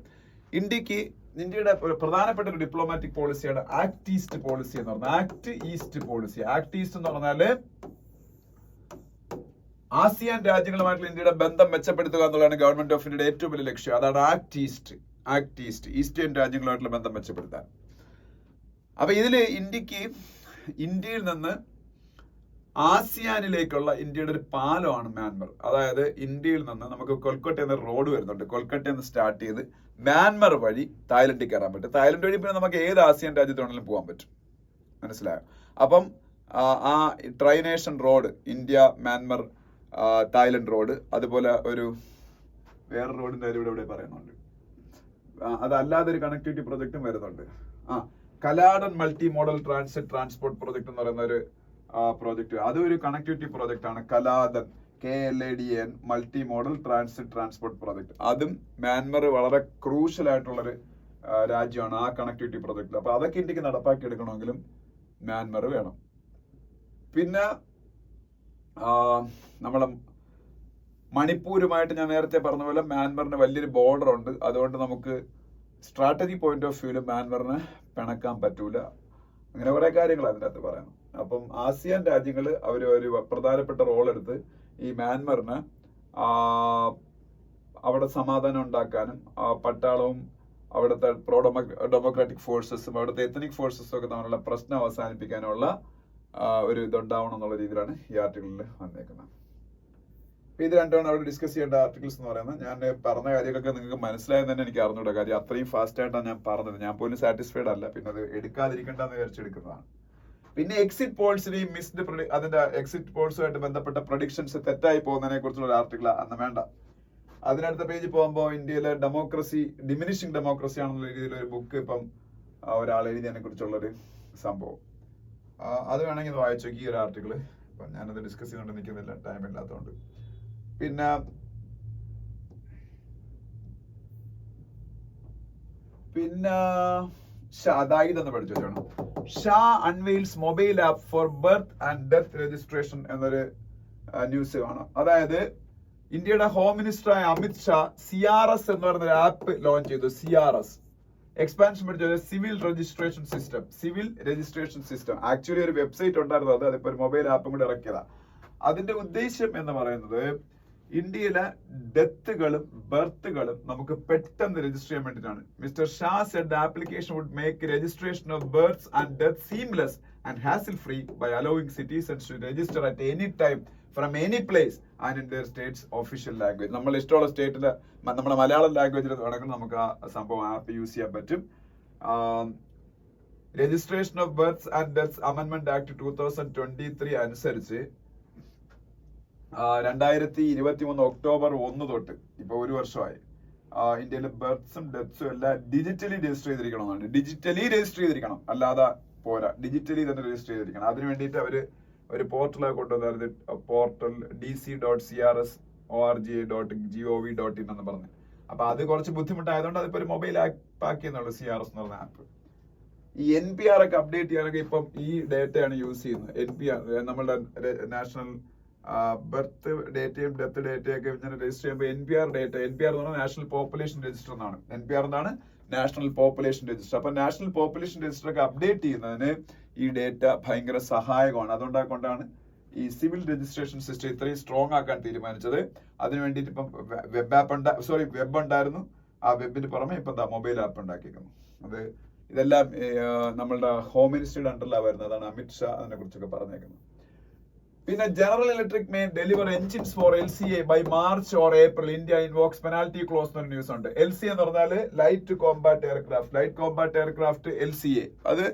ഇന്ത്യയുടെ ഒരു പ്രധാനപ്പെട്ട ഒരു ഡിപ്ലോമാറ്റിക് പോളിസിയാണ് ആക്ട് ഈസ്റ്റ് പോളിസി എന്ന് പറഞ്ഞാൽ. Act east policy, act east എന്ന് പറഞ്ഞാല് ആസിയാൻ രാജ്യങ്ങളുമായിട്ടുള്ള ഇന്ത്യയുടെ ബന്ധം മെച്ചപ്പെടുത്തുക എന്നുള്ളതാണ് ഗവൺമെന്റ് ഓഫ് ഇന്ത്യയുടെ ഏറ്റവും വലിയ ലക്ഷ്യം. അതാണ് ആക്ട് ഈസ്റ്റ്, ഈസ്റ്റേൺ രാജ്യങ്ങളുമായിട്ടുള്ള ബന്ധം മെച്ചപ്പെടുത്താൻ. അപ്പൊ ഇതില് ഇന്ത്യയിൽ നിന്ന് ആസിയാനിലേക്കുള്ള ഇന്ത്യയുടെ ഒരു പാലമാണ് മ്യാൻമർ. അതായത് ഇന്ത്യയിൽ നിന്ന് നമുക്ക് കൊൽക്കട്ടയിൽ നിന്ന് റോഡ് വരുന്നുണ്ട്. കൊൽക്കട്ടയിൽ നിന്ന് സ്റ്റാർട്ട് ചെയ്ത് മ്യാൻമർ വഴി തായ്ലൻഡിൽ കയറാൻ പറ്റും. തായ്ലൻഡ് വഴി പിന്നെ നമുക്ക് ഏത് ആസിയാൻ രാജ്യത്താണെങ്കിലും പോകാൻ പറ്റും. മനസ്സിലായോ? അപ്പം ആ trination road, India Myanmar Thailand road, അതുപോലെ വേറെ റോഡിന്റെ കാര്യം ഇവിടെ പറയുന്നുണ്ട്. അതല്ലാതെ ഒരു കണക്ടിവിറ്റി പ്രൊജക്റ്റും വരുന്നുണ്ട്. കലാഡൻ മൾട്ടി മോഡൽ ട്രാൻസ്പോർട്ട് പ്രൊജക്ട് എന്ന് പറയുന്ന ഒരു പ്രോജക്റ്റ്. അതൊരു കണക്ടിവിറ്റി പ്രോജക്റ്റ് ആണ്. കലാദൻ, KLADN multi model transport project. അതും മ്യാൻമർ വളരെ ക്രൂഷ്യൽ ആയിട്ടുള്ളൊരു രാജ്യമാണ് ആ കണക്ടിവിറ്റി പ്രോജക്റ്റ്. അപ്പൊ അതൊക്കെ ഇന്ത്യക്ക് നടപ്പാക്കി എടുക്കണമെങ്കിലും മ്യാൻമർ വേണം. പിന്നെ നമ്മളെ മണിപ്പൂരുമായിട്ട് ഞാൻ നേരത്തെ പറഞ്ഞ പോലെ മ്യാൻമറിന് വലിയൊരു ബോർഡർ ഉണ്ട്. അതുകൊണ്ട് നമുക്ക് സ്ട്രാറ്റജി പോയിന്റ് ഓഫ് വ്യൂവിൽ മ്യാൻമറിന് പിണക്കാൻ പറ്റൂല. അങ്ങനെ കുറെ കാര്യങ്ങൾ അതിൻ്റെ അകത്ത് പറയണം. അപ്പം ആസിയാൻ രാജ്യങ്ങൾ ഒരു പ്രധാനപ്പെട്ട റോൾ എടുത്ത് ഈ മ്യാൻമറിന് അവിടെ സമാധാനം ഉണ്ടാക്കാനും പട്ടാളവും അവിടുത്തെ പ്രോ ഡെമോക്രാറ്റിക് ഫോഴ്സസും അവിടുത്തെ എത്നിക് ഫോഴ്സസും ഒക്കെ തമ്മിലുള്ള പ്രശ്നം അവസാനിപ്പിക്കാനുള്ള ഒരു ഇതുണ്ടാവണം എന്നുള്ള രീതിയിലാണ് ഈ ആർട്ടിക്കിളിൽ വന്നേക്കുന്നത്. ഇത് രണ്ടാണ് അവിടെ ഡിസ്കസ് ചെയ്യേണ്ട ആർട്ടിക്കിൾസ് എന്ന് പറയുന്നത്. ഞാൻ പറഞ്ഞ കാര്യങ്ങളൊക്കെ നിങ്ങൾക്ക് മനസ്സിലായെന്ന് തന്നെ എനിക്ക് അറിഞ്ഞൂടാ. കാര്യം അത്രയും ഫാസ്റ്റ് ആയിട്ടാണ് ഞാൻ പറഞ്ഞത്. ഞാൻ പോലും സാറ്റിസ്ഫൈഡ് അല്ല. പിന്നെ അത് എടുക്കാതിരിക്കേണ്ടെന്ന് വിചാരിച്ചെടുക്കുന്നതാണ്. പിന്നെ എക്സിറ്റ് പോൾസിനെയും അതിന്റെ എക്സിറ്റ് പോൾസുമായിട്ട് ബന്ധപ്പെട്ട പ്രഡിക്ഷൻസ് തെറ്റായി പോകുന്നതിനെ കുറിച്ചുള്ള ഒരു ആർട്ടിക്കിൾ അന്ന് വേണ്ട. അതിനടുത്ത പേജ് പോകുമ്പോൾ ഇന്ത്യയിലെ ഡിമിനിഷിംഗ് ഡെമോക്രസി ആണെന്നുള്ള രീതിയിൽ ഒരു ബുക്ക് ഇപ്പം ഒരാൾ എഴുതിയതിനെ കുറിച്ചുള്ളൊരു സംഭവം. അത് വേണമെങ്കിൽ ഇത് വായിച്ചു നോക്കി, ഈ ഒരു ആർട്ടിക്കിൾ. ഇപ്പം ഞാനത് ഡിസ്കസ് ചെയ്തുകൊണ്ട് നിൽക്കുന്നില്ല, ടൈം ഇല്ലാത്തതുകൊണ്ട്. പിന്നെ ഇതെന്ന് പഠിച്ചു വെച്ചോണം. Shah unveils mobile app for birth and death registration എന്നൊരു ന്യൂസ് കാണാം. അതായത് ഇന്ത്യയുടെ ഹോം മിനിസ്റ്ററായ അമിത് ഷാ CRS എന്ന് പറയുന്ന ഒരു ആപ്പ് ലോഞ്ച് ചെയ്തു. CRS എക്സ്പാൻഷൻ പഠിച്ചത് സിവിൽ രജിസ്ട്രേഷൻ സിസ്റ്റം. ആക്ച്വലി ഒരു വെബ്സൈറ്റ് ഉണ്ടായിരുന്നു, അതിപ്പോ ഒരു മൊബൈൽ ആപ്പും കൂടെ ഇറക്കിയതാ. അതിന്റെ ഉദ്ദേശം എന്ന് പറയുന്നത് ഇന്ത്യയിലെ ഡെത്തുകളും ബർത്തുകളും നമുക്ക് പെട്ടെന്ന് രജിസ്റ്റർ ചെയ്യാൻ വേണ്ടിയിട്ടാണ്. Mister Shah said the application would make registration of birth and death seamless and hassle-free by allowing citizens to register at any time from any place and in their state's official language. നമ്മൾ ഇഷ്ടമുള്ള സ്റ്റേറ്റിലെ നമ്മുടെ മലയാളം ലാംഗ്വേജിൽ വേണമെങ്കിൽ നമുക്ക് ആ സംഭവം app use ചെയ്യാൻ പറ്റും. Registration of birth and deaths അമെൻമെന്റ് ആക്ട് 2023 അനുസരിച്ച് 2023 ഒക്ടോബർ 1 തൊട്ട് ഇപ്പൊ 1 വർഷമായി ഇന്ത്യയിലെ ബർത്ത്സും ഡെത്ത്സും എല്ലാം ഡിജിറ്റലി രജിസ്റ്റർ ചെയ്തിരിക്കണം. അല്ലാതെ പോരാ, ഡിജിറ്റലി തന്നെ രജിസ്റ്റർ ചെയ്തിരിക്കണം. അതിനു വേണ്ടിയിട്ട് അവര് ഒരു പോർട്ടലൊക്കെ കൊണ്ടുവന്നായിരുന്നു. പോർട്ടൽ dc.crs.org.gov.in എന്ന് പറഞ്ഞു. അപ്പൊ അത് കുറച്ച് ബുദ്ധിമുട്ടായതുകൊണ്ട് അതിപ്പോ ഒരു മൊബൈൽ ആപ്പ് ആക്കിയെന്നുള്ളൂ, CRS എന്ന് പറഞ്ഞ ആപ്പ്. ഈ NPR ഒക്കെ അപ്ഡേറ്റ് ചെയ്യാനൊക്കെ ഇപ്പം ഈ ഡേറ്റയാണ് യൂസ് ചെയ്യുന്നത്. NPR നമ്മളുടെ നാഷണൽ ബർത്ത് ഡേറ്റയും ഡെത്ത് ഡേറ്റയും ഒക്കെ ഇങ്ങനെ രജിസ്റ്റർ ചെയ്യുമ്പോൾ NPR ഡേറ്റ, NPR എന്ന് പറഞ്ഞാൽ നാഷണൽ പോപ്പുലേഷൻ രജിസ്റ്റർ എന്നാണ്. NPR എന്നാണ് നാഷണൽ പോപ്പുലേഷൻ രജിസ്റ്റർ. അപ്പൊ നാഷണൽ പോപ്പുലേഷൻ രജിസ്റ്റർ ഒക്കെ അപ്ഡേറ്റ് ചെയ്യുന്നതിന് ഈ ഡേറ്റ ഭയങ്കര സഹായകമാണ്. അതുകൊണ്ടാണ് ഈ സിവിൽ രജിസ്ട്രേഷൻ സിസ്റ്റം ഇത്രയും സ്ട്രോങ് ആക്കാൻ തീരുമാനിച്ചത്. അതിനു വേണ്ടിയിട്ട് ഇപ്പം വെബ് ഉണ്ടായിരുന്നു. ആ വെബിന് പുറമെ ഇപ്പൊ മൊബൈൽ ആപ്പ് ഉണ്ടാക്കിയിരിക്കുന്നു. ഇതെല്ലാം നമ്മളുടെ ഹോം മിനിസ്ട്രിയുടെ അണ്ടറിലാണ് വരുന്നത്. അതാണ് അമിത് ഷാ അതിനെ കുറിച്ചൊക്കെ പറഞ്ഞേക്കുന്നത്. പിന്നെ general electric may deliver engines for LCA by March or April. India invokes penalty clause എന്നൊരു ന്യൂസ് ഉണ്ട്. LCA എന്ന് പറഞ്ഞാല് ലൈറ്റ് കോമ്പാറ്റ് എയർക്രാഫ്റ്റ് LCA. അത്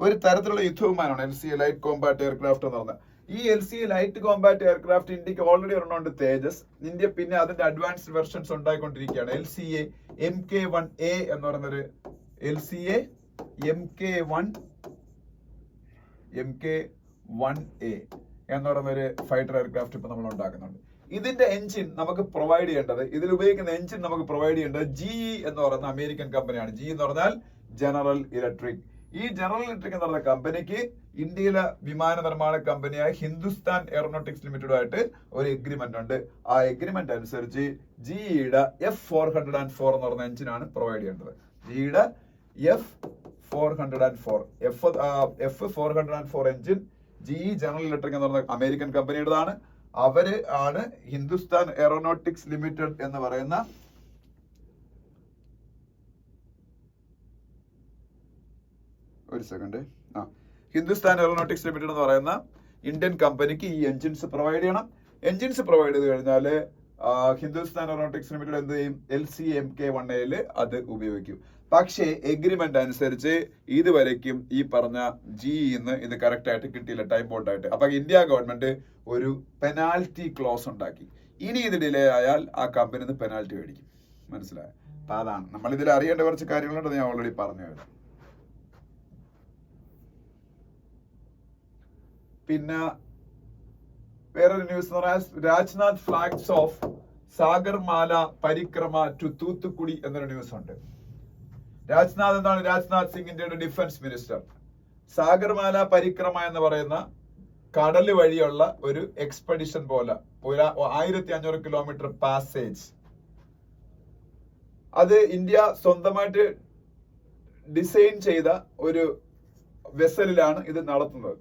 ഒരു തരത്തിലുള്ള യുദ്ധവിമാനമാണ് LCA ലൈറ്റ് കോമ്പാറ്റ് എയർക്രാഫ്റ്റ് എന്ന് പറഞ്ഞാൽ. ഈ LCA ലൈറ്റ് കോമ്പാറ്റ് എയർക്രാഫ്റ്റ് ഇന്ത്യക്ക് ഓൾറെഡി ഒരെണ്ണമുണ്ട്, തേജസ്. ഇന്ത്യ പിന്നെ അതിന്റെ അഡ്വാൻസ്ഡ് വെർഷൻസ് ഉണ്ടായിക്കൊണ്ടിരിക്കുകയാണ്. LCA MK1A എന്ന് പറയുന്നൊരു LCA MK1A എന്ന് പറയുന്ന ഒരു ഫൈറ്റർ എയർക്രാഫ്റ്റ് ഇപ്പൊ നമ്മൾ ഉണ്ടാക്കുന്നുണ്ട്. ഇതിന്റെ എഞ്ചിൻ നമുക്ക് പ്രൊവൈഡ് ചെയ്യേണ്ടത്, ഇതിൽ ഉപയോഗിക്കുന്ന എഞ്ചിൻ നമുക്ക് പ്രൊവൈഡ് ചെയ്യേണ്ടത് GE എന്ന് പറയുന്ന അമേരിക്കൻ കമ്പനിയാണ്. GE എന്ന് പറഞ്ഞാൽ ജനറൽ ഇലക്ട്രിക്. ഈ ജനറൽ ഇലക്ട്രിക് എന്ന് പറയുന്ന കമ്പനിക്ക് ഇന്ത്യയിലെ വിമാന നിർമ്മാണ കമ്പനിയായ ഹിന്ദുസ്ഥാൻ എയറോനോട്ടിക്സ് ലിമിറ്റഡുമായിട്ട് ഒരു എഗ്രിമെന്റ് ഉണ്ട്. ആ എഗ്രിമെന്റ് അനുസരിച്ച് GEയുടെ F404 എന്ന് പറയുന്ന എഞ്ചിനാണ് പ്രൊവൈഡ് ചെയ്യേണ്ടത്. GEയുടെ F404 engine GE general electric എന്ന് പറയുന്ന അമേരിക്കൻ കമ്പനിയുടേതാണ്. അവര് ആണ് ഹിന്ദുസ്ഥാൻ എയറോനോട്ടിക്സ് ലിമിറ്റഡ് എന്ന് പറയുന്ന ഹിന്ദുസ്ഥാൻ എയറോനോട്ടിക്സ് ലിമിറ്റഡ് എന്ന് പറയുന്ന ഇന്ത്യൻ കമ്പനിക്ക് ഈ എഞ്ചിൻസ് പ്രൊവൈഡ് ചെയ്യണം. എഞ്ചിൻസ് പ്രൊവൈഡ് ചെയ്ത് കഴിഞ്ഞാൽ ഹിന്ദുസ്ഥാൻ എയറോനോട്ടിക്സ് ലിമിറ്റഡ് എന്ത് ചെയ്യും? LCA MK1A അത് ഉപയോഗിക്കും. പക്ഷേ എഗ്രിമെന്റ് അനുസരിച്ച് ഇതുവരയ്ക്കും ഈ പറഞ്ഞ GE ഇത് കറക്റ്റ് ആയിട്ട് കിട്ടിയില്ല, ടൈം ബോണ്ട് ആയിട്ട്. അപ്പൊ ഇന്ത്യ ഗവൺമെന്റ് ഒരു പെനാൽറ്റി ക്ലോസ് ഉണ്ടാക്കി. ഇനി ഇത് ഡിലേ ആയാൽ ആ കമ്പനി പെനാൽറ്റി മേടിക്കും. മനസ്സിലായോ? അപ്പൊ അതാണ് നമ്മൾ ഇതിൽ അറിയേണ്ട കുറച്ച് കാര്യങ്ങളുണ്ട്. ഞാൻ ഓൾറെഡി പറഞ്ഞു. പിന്നെ വേറൊരു ന്യൂസ് എന്ന് പറഞ്ഞാൽ Rajnath flags of Sagarmala Parikrama to Thoothukudi എന്നൊരു ന്യൂസ് ഉണ്ട്. രാജ്നാഥ് എന്താണ്? രാജ്നാഥ് സിംഗ്, ഇന്ത്യയുടെ ഡിഫൻസ് മിനിസ്റ്റർ. സാഗർമാല പരിക്രമ എന്ന് പറയുന്ന കടല് വഴിയുള്ള ഒരു എക്സ്പെഡിഷൻ പോലെ 1500 കിലോമീറ്റർ പാസേജ്, അത് ഇന്ത്യ സ്വന്തമായിട്ട് ഡിസൈൻ ചെയ്ത ഒരു വെസലിലാണ് ഇത് നടത്തുന്നത്.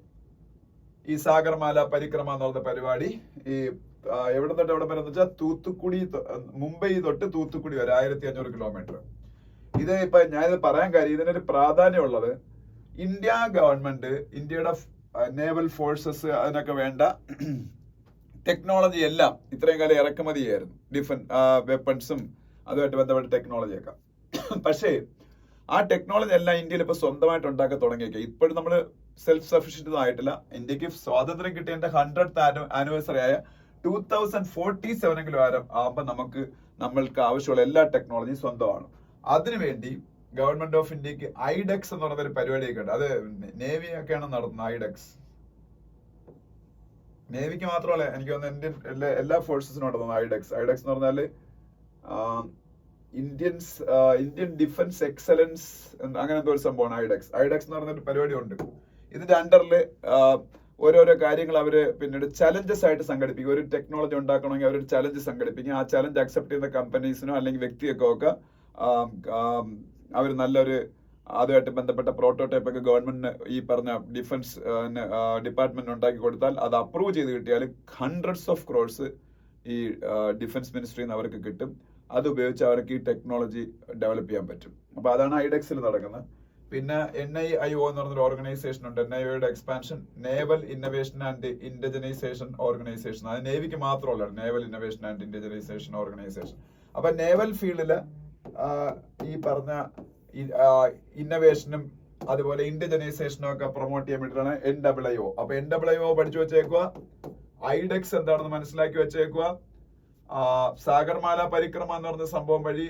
ഈ സാഗർമാല പരിക്രമ എന്ന് പറയുന്ന പരിപാടി ഈ എവിടെ തൊട്ട് എവിടെ വരെ എന്ന് വെച്ചാൽ തൂത്തുക്കുടി, മുംബൈ തൊട്ട് തൂത്തുക്കുടി വരെ 1500 കിലോമീറ്റർ. ഇത് ഇപ്പൊ ഞാനിത് പറയാൻ കാര്യം, ഇതിനൊരു പ്രാധാന്യമുള്ളത് ഇന്ത്യ ഗവൺമെന്റ്, ഇന്ത്യയുടെ നേവൽ ഫോഴ്സസ് അതിനൊക്കെ വേണ്ട ടെക്നോളജി എല്ലാം ഇത്രയും കാലം ഇറക്കുമതി ചെയ്യായിരുന്നു. വെപ്പൺസും അതുമായിട്ട് ബന്ധപ്പെട്ട ടെക്നോളജിയൊക്കെ. പക്ഷേ ആ ടെക്നോളജി എല്ലാം ഇന്ത്യയിൽ ഇപ്പൊ സ്വന്തമായിട്ട് ഉണ്ടാക്കി തുടങ്ങിയേക്കുക. ഇപ്പോഴും നമ്മൾ സെൽഫ് സഫീഷ്യന്റ് ആയിട്ടില്ല. ഇന്ത്യക്ക് സ്വാതന്ത്ര്യം കിട്ടിയതിന്റെ 100th ആനിവേഴ്സറി ആയ 2047 ആകുമ്പോൾ നമ്മൾക്ക് ആവശ്യമുള്ള എല്ലാ ടെക്നോളജിയും സ്വന്തമാണ്. അതിനുവേണ്ടി ഗവൺമെന്റ് ഓഫ് ഇന്ത്യക്ക് ഐഡെക്സ് എന്ന് പറയുന്ന ഒരു പരിപാടിയൊക്കെ ഉണ്ട്. അത് നേവി ഒക്കെയാണ് നടത്തുന്നത്. ഐഡെക്സ് നേവിക്ക് മാത്രമല്ല, എനിക്ക് തോന്നുന്നു ഇന്ത്യൻ എല്ലാ ഫോഴ്സസിനും നടത്തുന്നത് ഐഡെക്സ്. ഐഡെക്സ് എന്ന് പറഞ്ഞാല് ഇന്ത്യൻ ഡിഫൻസ് എക്സലൻസ് അങ്ങനെ എന്തോ ഒരു സംഭവമാണ് ഐഡെക്സ്. ഐഡെക്സ് എന്ന് പറഞ്ഞൊരു പരിപാടി ഉണ്ട്. ഇതിന്റെ അണ്ടറിൽ ഓരോരോ കാര്യങ്ങൾ അവര് പിന്നീട് ചലഞ്ചസ് ആയിട്ട് സംഘടിപ്പിക്കും. ഒരു ടെക്നോളജി ഉണ്ടാക്കണമെങ്കിൽ അവരൊരു ചലഞ്ച് സംഘടിപ്പിക്കും. ആ ചലഞ്ച് അക്സെപ്റ്റ് ചെയ്യുന്ന കമ്പനീസിനോ അല്ലെങ്കിൽ വ്യക്തിയൊക്കെ അവർ നല്ലൊരു അതുമായിട്ട് ബന്ധപ്പെട്ട പ്രോട്ടോടൈപ്പ് ഒക്കെ ഗവൺമെന്റിന് ഈ പറഞ്ഞ ഡിഫൻസ് ഡിപ്പാർട്ട്മെന്റ് ഉണ്ടാക്കി കൊടുത്താൽ അത് അപ്രൂവ് ചെയ്ത് കിട്ടിയാൽ hundreds of crores ഈ ഡിഫൻസ് മിനിസ്ട്രിയിൽ നിന്ന് അവർക്ക് കിട്ടും. അത് ഉപയോഗിച്ച് അവർക്ക് ഈ ടെക്നോളജി ഡെവലപ്പ് ചെയ്യാൻ പറ്റും. അപ്പൊ അതാണ് ഐഡെക്സിൽ നടക്കുന്നത്. പിന്നെ NIIO എന്ന് പറഞ്ഞൊരു ഓർഗനൈസേഷൻ ഉണ്ട്. NIIOയുടെ expansion naval innovation and indigenisation organisation. അത് നേവിക്ക് മാത്രമല്ല, naval innovation and indigenisation organisation. അപ്പൊ നേവൽ ഫീൽഡില് ഈ പറഞ്ഞ ഇന്നൊവേഷനും അതുപോലെ ഇൻഡിജനൈസേഷനും ഒക്കെ പ്രൊമോട്ട് ചെയ്യാൻ വേണ്ടിയിട്ടാണ് NIIO. അപ്പൊ NIIO പഠിച്ചു വെച്ചേക്കുക. ഐഡെക്സ് എന്താണെന്ന് മനസ്സിലാക്കി വെച്ചേക്കുക. സാഗർമാല പരിക്രമ എന്ന് പറഞ്ഞ സംഭവം വഴി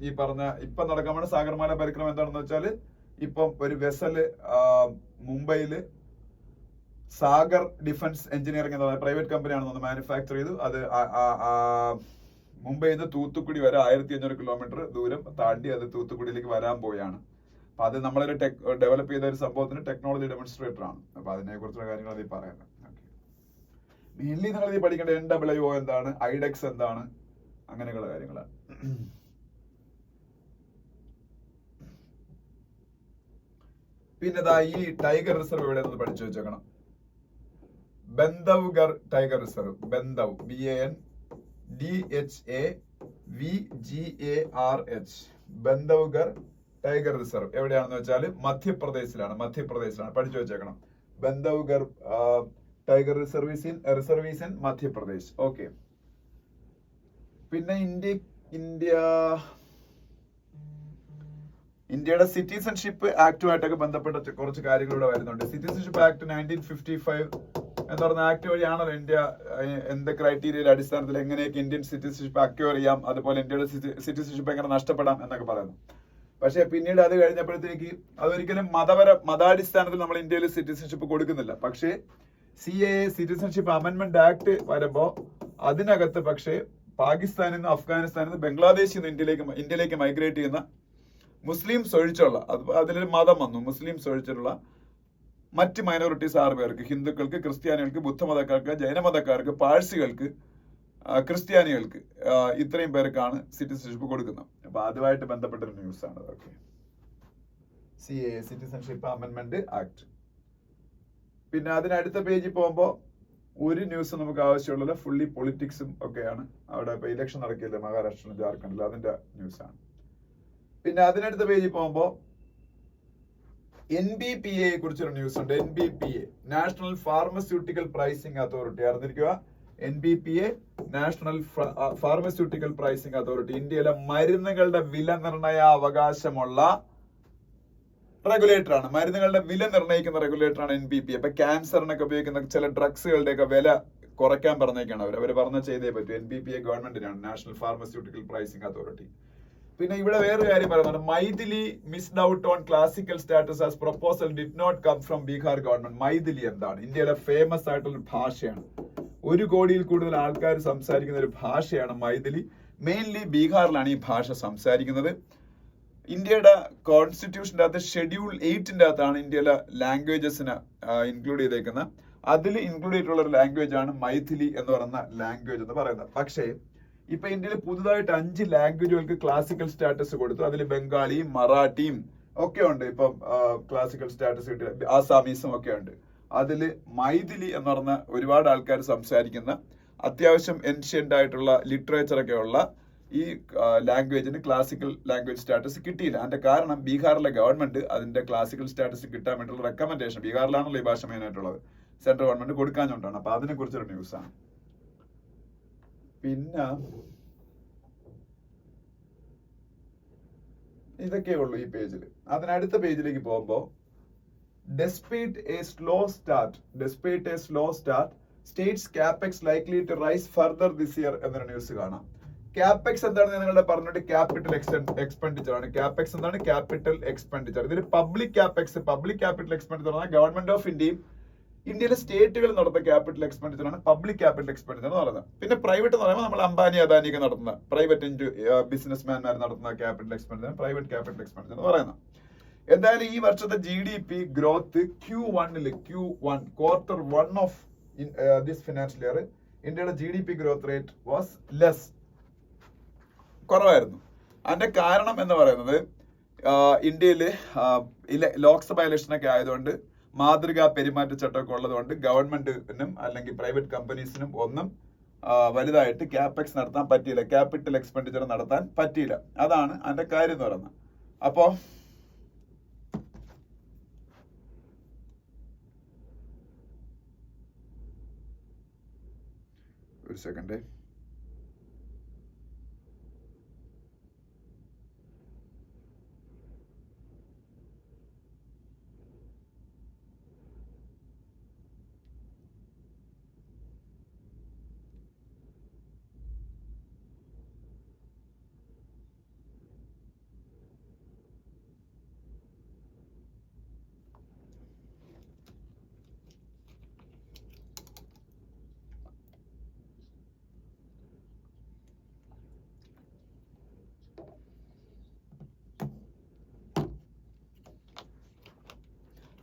ഈ പറഞ്ഞ ഇപ്പൊ നടക്കാൻ സാഗർമാല പരിക്രമം എന്താണെന്ന് വെച്ചാല്, ഇപ്പം ഒരു വെസല് മുംബൈയില് സാഗർ ഡിഫൻസ് എഞ്ചിനീയറിംഗ് എന്ന് പറഞ്ഞ പ്രൈവറ്റ് കമ്പനിയാണെന്ന് മാനുഫാക്ചർ ചെയ്തു. അത് മുംബൈയിൽ നിന്ന് തൂത്തുക്കുടി വരെ 1500 കിലോമീറ്റർ ദൂരം താണ്ടി അത് തൂത്തുക്കുടിയിലേക്ക് വരാൻ പോയാണ്. അപ്പൊ അത് നമ്മളൊരു ഡെവലപ്പ് ചെയ്ത ഒരു സംഭവത്തിന് ടെക്നോളജി ഡെമോൺസ്ട്രേറ്റർ ആണ്. അപ്പൊ അതിനെ കുറിച്ചുള്ള കാര്യങ്ങൾ അതിൽ പറയുന്നത്. മെയിൻലി നിങ്ങൾ ഈ പഠിക്കേണ്ട NIIO എന്താണ്, ഐഡെക്സ് എന്താണ്, അങ്ങനെയുള്ള കാര്യങ്ങളാണ്. പിന്നെ ഈ ടൈഗർ റിസർവ് എവിടെയെന്ന് പഠിച്ചു വെച്ചേക്കണം. Bandhavgarh tiger reserve, Bandhav BANDHAVGARH, Bandhavgarh tiger reserve എവിടെയാണെന്ന് വെച്ചാൽ മധ്യപ്രദേശിലാണ്. പഠിച്ചു വെച്ചേക്കണം. Bandhavgarh tiger reserve is in Madhya Pradesh. Okay. പിന്നെ ഇന്ത്യയുടെ സിറ്റിസൺഷിപ്പ് ആക്ടുമായിട്ടൊക്കെ ബന്ധപ്പെട്ട കുറച്ച് കാര്യങ്ങൾ ഇവിടെ വരുന്നുണ്ട്. സിറ്റിസൺഷിപ്പ് ആക്ട് 1955 എന്ന് പറഞ്ഞ ആക്ട് വഴിയാണല്ലോ ഇന്ത്യ എന്ത് ക്രൈറ്റീരിയയുടെ അടിസ്ഥാനത്തിൽ എങ്ങനെയൊക്കെ ഇന്ത്യൻ സിറ്റിസൺഷിപ്പ് അക്വയർ ചെയ്യാം, അതുപോലെ ഇന്ത്യയുടെ സിറ്റിസൺഷിപ്പ് എങ്ങനെ നഷ്ടപ്പെടാം എന്നൊക്കെ പറയുന്നു. പക്ഷെ പിന്നീട് അത് കഴിഞ്ഞപ്പോഴത്തേക്ക് അതൊരിക്കലും മതാടിസ്ഥാനത്തിൽ നമ്മൾ ഇന്ത്യയിൽ സിറ്റിസൺഷിപ്പ് കൊടുക്കുന്നില്ല. പക്ഷേ CAA സിറ്റിസൺഷിപ്പ് അമെന്റ്മെന്റ് ആക്ട് വരുമ്പോ അതിനകത്ത് പക്ഷേ പാകിസ്ഥാനിൽ നിന്ന്, അഫ്ഗാനിസ്ഥാനിൽ നിന്ന്, ബംഗ്ലാദേശിൽ നിന്ന് ഇന്ത്യയിലേക്ക് മൈഗ്രേറ്റ് ചെയ്യുന്ന മുസ്ലിംസ് ഒഴിച്ചുള്ള, അതിലൊരു മതം വന്നു, മുസ്ലിംസ് ഒഴിച്ചുള്ള മറ്റ് മൈനോറിറ്റീസ് 6 പേർക്ക്, ഹിന്ദുക്കൾക്ക്, ക്രിസ്ത്യാനികൾക്ക്, ബുദ്ധമതക്കാർക്ക്, ജൈനമതക്കാർക്ക്, പാഴ്സികൾക്ക്, ക്രിസ്ത്യാനികൾക്ക്, ഇത്രയും പേർക്കാണ് സിറ്റിസൺഷിപ്പ് കൊടുക്കുന്നത്. അപ്പൊ അതുമായിട്ട് ബന്ധപ്പെട്ടൊരു ന്യൂസ് ആണ് അതൊക്കെ. CAA citizenship amendment act. പിന്നെ അതിനടുത്ത പേജിൽ പോകുമ്പോൾ ഒരു ന്യൂസ് നമുക്ക് ആവശ്യമുള്ളത് ഫുള്ളി പൊളിറ്റിക്സും ഒക്കെയാണ്. അവിടെ ഇപ്പൊ ഇലക്ഷൻ നടക്കില്ല മഹാരാഷ്ട്രയിലും ജാർഖണ്ഡിലും, അതിന്റെ ന്യൂസാണ്. പിന്നെ അതിനടുത്ത പേജിൽ പോകുമ്പോൾ NBPA കുറിച്ചൊരു ന്യൂസ് ഉണ്ട്. NBPA national pharmaceutical pricing authority. അറിഞ്ഞിരിക്കുക, NBPA national pharmaceutical pricing authority ഇന്ത്യയിലെ മരുന്നുകളുടെ വില നിർണയ അവകാശമുള്ള റെഗുലേറ്റർ ആണ്. മരുന്നുകളുടെ വില നിർണ്ണയിക്കുന്ന റെഗുലേറ്റർ ആണ് NBPA. അപ്പൊ ക്യാൻസറിനൊക്കെ ഉപയോഗിക്കുന്ന ചില ഡ്രഗ്സുകളുടെ ഒക്കെ വില കുറയ്ക്കാൻ പറഞ്ഞേക്കാണ് അവർ പറഞ്ഞ ചെയ്തേ പറ്റൂ. NBPA ഗവൺമെന്റിനാണ്, നാഷണൽ ഫാർമസ്യൂട്ടിക്കൽ പ്രൈസിംഗ് അതോറിറ്റി. പിന്നെ ഇവിടെ വേറൊരു കാര്യം പറയുന്നുണ്ട്. Maithili missed out on classical status as proposal did not come from Bihar government. Maithili എന്താണ്? ഇന്ത്യയിലെ ഫേമസ് ആയിട്ടുള്ള ഭാഷയാണ്. 1 കോടിയിൽ കൂടുതൽ ആൾക്കാർ സംസാരിക്കുന്ന ഒരു ഭാഷയാണ് മൈഥിലി. മെയിൻലി ബീഹാറിലാണ് ഈ ഭാഷ സംസാരിക്കുന്നത്. ഇന്ത്യയുടെ കോൺസ്റ്റിറ്റ്യൂഷന്റെ അകത്ത് ഷെഡ്യൂൾ 8ന്റെ അകത്താണ് ഇന്ത്യയിലെ ലാംഗ്വേജസിന് ഇൻക്ലൂഡ് ചെയ്തേക്കുന്നത്. അതിൽ ഇൻക്ലൂഡ് ചെയ്തിട്ടുള്ള ഒരു ലാംഗ്വേജ് ആണ് മൈഥിലി എന്ന് പറയുന്ന ലാംഗ്വേജ് എന്ന് പറയുന്നത്. പക്ഷേ ഇപ്പൊ ഇന്ത്യയിൽ പുതുതായിട്ട് 5 ലാംഗ്വേജുകൾക്ക് ക്ലാസിക്കൽ സ്റ്റാറ്റസ് കൊടുത്തു. അതിൽ ബംഗാളിയും മറാഠിയും ഒക്കെ ഉണ്ട്. ഇപ്പം ക്ലാസിക്കൽ സ്റ്റാറ്റസ് കിട്ടിയ ആസാമീസും ഒക്കെ ഉണ്ട്. അതില് മൈഥിലി എന്ന് പറഞ്ഞ ഒരുപാട് ആൾക്കാർ സംസാരിക്കുന്ന, അത്യാവശ്യം ഏൻഷ്യന്റ് ആയിട്ടുള്ള ലിറ്ററേച്ചർ ഒക്കെ ഉള്ള ഈ ലാംഗ്വേജിന് ക്ലാസിക്കൽ ലാംഗ്വേജ് സ്റ്റാറ്റസ് കിട്ടിയില്ല. അതിന്റെ കാരണം ബീഹാറിലെ ഗവൺമെന്റ് അതിന്റെ ക്ലാസിക്കൽ സ്റ്റാറ്റസ് കിട്ടാൻ വേണ്ടിയുള്ള റെക്കമെൻഡേഷൻ, ബീഹാറിലാണല്ലോ ഈ ഭാഷ മെയിൻ ആയിട്ടുള്ളത്, സെൻട്രൽ ഗവൺമെന്റ് കൊടുക്കാഞ്ഞുകൊണ്ടാണ്. അപ്പൊ അതിനെ കുറിച്ചൊരു ന്യൂസാണ്. പിന്നെ ഇതൊക്കെ ഉള്ളൂ ഈ പേജിൽ. അതിനടുത്ത പേജിലേക്ക് പോകുമ്പോൾ despite a slow start, states capex likely to rise further this year എന്നൊരു ന്യൂസ് കാണാം. ക്യാപെക്സ് എന്താണെന്ന് നിങ്ങളുടെ പറഞ്ഞിട്ട് ക്യാപിറ്റൽ എക്സ്പെൻഡിച്ചർ ആണ്. ക്യാപെക്സ് എന്താണ്? Capital expenditure. ഇതിൽ public capex, public capital expenditure പറഞ്ഞാൽ ഗവൺമെന്റ് ഓഫ് ഇന്ത്യയും ഇന്ത്യയിലെ സ്റ്റേറ്റുകൾ നടത്തുന്ന ക്യാപിറ്റൽ എക്സ്പെൻഡിച്ചർ ആണ് പബ്ലിക് ക്യാപിറ്റൽ എക്സ്പെൻഡിച്ചർ എന്ന് പറയുന്നത്. പിന്നെ പ്രൈവറ്റ് എന്ന് പറയുമ്പോൾ നമ്മൾ അംബാനി അദാനി ഒക്കെ നടത്തുന്ന പ്രൈവറ്റ് ബിസിനസ്മാൻമാർ നടത്തുന്ന capital expenditure private capital expenditure എന്ന് പറയുന്നത്. എന്തായാലും ഈ വർഷത്തെ GDP growth Q1 Q1 of this financial year ഇന്ത്യയുടെ GDP growth rate was less, കുറവായിരുന്നു. അതിന്റെ കാരണം എന്ന് പറയുന്നത് ഇന്ത്യയില് ലോക്സഭ ഇലക്ഷനൊക്കെ ആയതുകൊണ്ട് മാതൃകാ പെരുമാറ്റച്ചട്ടമൊക്കെ ഉള്ളതുകൊണ്ട് ഗവൺമെന്റിനും അല്ലെങ്കിൽ പ്രൈവറ്റ് കമ്പനീസിനും ഒന്നും വലുതായിട്ട് ക്യാപെക്സ് നടത്താൻ പറ്റിയില്ല, ക്യാപിറ്റൽ എക്സ്പെൻഡിച്ചർ നടത്താൻ പറ്റിയില്ല. അതാണ് അതിന്റെ കാര്യം എന്ന് പറയുന്നത്. അപ്പോ ഒരു സെക്കൻഡ്.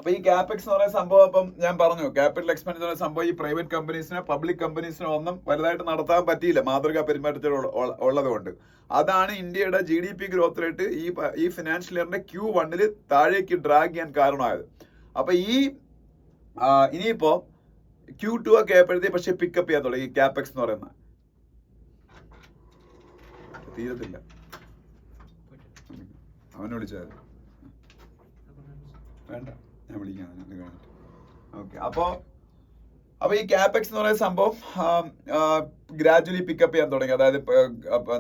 അപ്പൊ ഈ ക്യാപെക്സ് എന്ന് പറയുന്ന സംഭവം, അപ്പം ഞാൻ പറഞ്ഞു ക്യാപിറ്റൽ എക്സ്പെൻഡിച്ചർ എന്ന സംഭവം ഈ പ്രൈവറ്റ് കമ്പനീസിന് പബ്ലിക് കമ്പനീസിന് ഒന്നും വലുതായിട്ട് നടത്താൻ പറ്റിയില്ല മാതൃകാ പെരുമാറ്റത്തിൽ ഉള്ളത് കൊണ്ട്. അതാണ് ഇന്ത്യയുടെ GDP ഗ്രോത്ത് റേറ്റ് ഈ ഫിനാൻഷ്യൽ ഇയറിന്റെ Q1 താഴേക്ക് ഡ്രാഗ് ചെയ്യാൻ കാരണമായത്. അപ്പൊ ഇനിയിപ്പോ Q2 ഒക്കെ ആയപ്പോഴത്തേക്ക് പക്ഷെ പിക്കപ്പ് ചെയ്യാൻ തുടങ്ങി ക്യാപെക്സ് എന്ന് പറയുന്നത്. തീരത്തില്ല, അവനെ വിളിച്ചാൽ വേണ്ട, ഞാൻ വിളിക്കാം. ഓക്കെ, അപ്പൊ ഈ ക്യാപെക്സ് എന്ന് പറയുന്ന സംഭവം ഗ്രാജുവലി പിക്കപ്പ് ചെയ്യാൻ തുടങ്ങി. അതായത്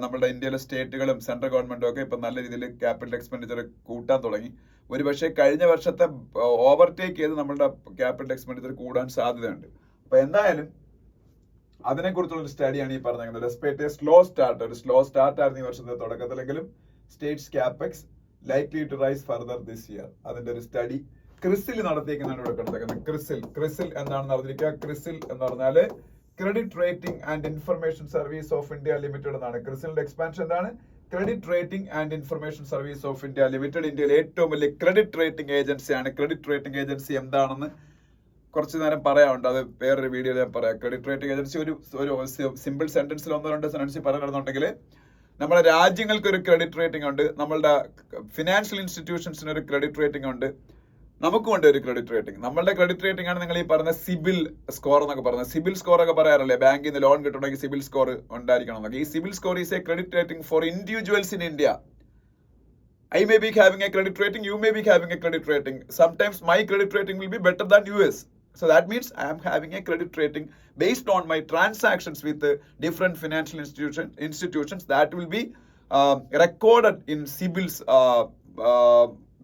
നമ്മുടെ ഇന്ത്യയിലെ സ്റ്റേറ്റുകളും സെൻട്രൽ ഗവൺമെന്റും ഒക്കെ ഇപ്പൊ നല്ല രീതിയിൽ ക്യാപിറ്റൽ എക്സ്പെൻഡിച്ചർ കൂട്ടാൻ തുടങ്ങി. ഒരുപക്ഷെ കഴിഞ്ഞ വർഷത്തെ ഓവർടേക്ക് ചെയ്ത് നമ്മളുടെ ക്യാപിറ്റൽ എക്സ്പെൻഡിച്ചർ കൂടാൻ സാധ്യതയുണ്ട്. അപ്പൊ എന്തായാലും അതിനെക്കുറിച്ചുള്ള ഒരു സ്റ്റഡിയാണ് ഈ പറഞ്ഞത്. ഡെസ്പൈറ്റ് സ്ലോ സ്റ്റാർട്ട്, ഒരു സ്ലോ സ്റ്റാർട്ട് ആയിരുന്നു ഈ വർഷത്തെ തുടക്കത്തിലെങ്കിലും states capex likely to rise further this year. അതിന്റെ ഒരു സ്റ്റഡി ക്രിസിൽ നടത്തിയേക്കുന്നതാണ് ഇവിടെ കിടത്തേക്കുന്നത്. ക്രിസിൽ എന്താണെന്ന് അറിഞ്ഞിരിക്കുക. ക്രിസിൽ എന്ന് പറഞ്ഞാല് credit rating and information service of India limited എന്നാണ്. ക്രിസിലിന്റെ എക്സ്പാൻഷൻ എന്താണ്? Credit rating and information service of India limited. ഇന്ത്യയിലെ ഏറ്റവും വലിയ ക്രെഡിറ്റ് റേറ്റിംഗ് ഏജൻസിയാണ്. ക്രെഡിറ്റ് റേറ്റിംഗ് ഏജൻസി എന്താണെന്ന് കുറച്ചു നേരം പറയാനുണ്ട്, അത് വേറൊരു വീഡിയോയിൽ ഞാൻ പറയാം. ക്രെഡിറ്റ് റേറ്റിംഗ് ഏജൻസി ഒരു സിമ്പിൾ സെന്റൻസിൽ 1-2 സെന്റൻസിൽ പറയുന്നുണ്ടെങ്കിൽ നമ്മുടെ രാജ്യങ്ങൾക്ക് ഒരു ക്രെഡിറ്റ് റേറ്റിംഗ് ഉണ്ട്, നമ്മളുടെ ഫിനാൻഷ്യൽ ഇൻസ്റ്റിറ്റ്യൂഷൻസിന് ഒരു ക്രെഡിറ്റ് റേറ്റിംഗ് ഉണ്ട്, നമുക്കും ഉണ്ട് ഒരു ക്രെഡിറ്റ് റേറ്റിംഗ്. നമ്മളുടെ ക്രെഡിറ്റ് റേറ്റിംഗ് ആണ് നിങ്ങൾ ഈ പറഞ്ഞ സിബിൽ സ്കോർ എന്നൊക്കെ പറഞ്ഞത്. സിബിൽ സ്കോർ ഒക്കെ പറയാറില്ലേ, ബാങ്കിൽ നിന്ന് ലോൺ കിട്ടണമെങ്കിൽ സിബിൽ സ്കോർ ഉണ്ടായിരിക്കണം എന്നൊക്കെ. ഈ CIBIL score is A credit rating for individuals in India. I may be having a credit rating, you may be having a credit rating. Sometimes my credit rating will be better than yours. So that means I am having a credit rating based on my transactions with different financial institutions that will be recorded in CIBIL's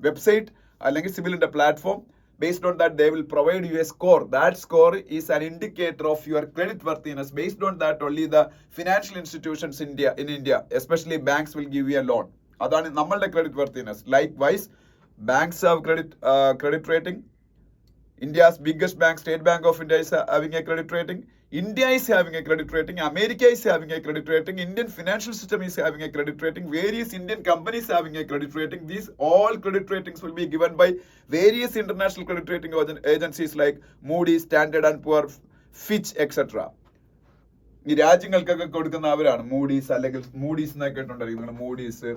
website, അല്ലെങ്കിൽ സിബിലിന്റെ platform. Based on that, they will provide you a score. That score is an indicator of your credit worthiness. Based on that, only the financial institutions in India, especially banks, will give you a loan. അതാണ് നമ്മളുടെ creditworthiness. Likewise banks have credit rating. India's biggest bank, State Bank of India, is having a credit rating. India is having a credit rating. America is having a credit rating. Indian financial system is having a credit rating. Various Indian companies having a credit rating. These all credit ratings will be given by various international credit rating agencies like Moody's, Standard and Poor, Fitch, etc. ഈ രാജ്യങ്ങൾക്കൊക്കെ കൊടുക്കുന്ന അവരാണ് Moody's, അല്ലെങ്കിൽ Moody's എന്നൊക്കെ കേട്ടുണ്ടായിരിക്കും. Moody's,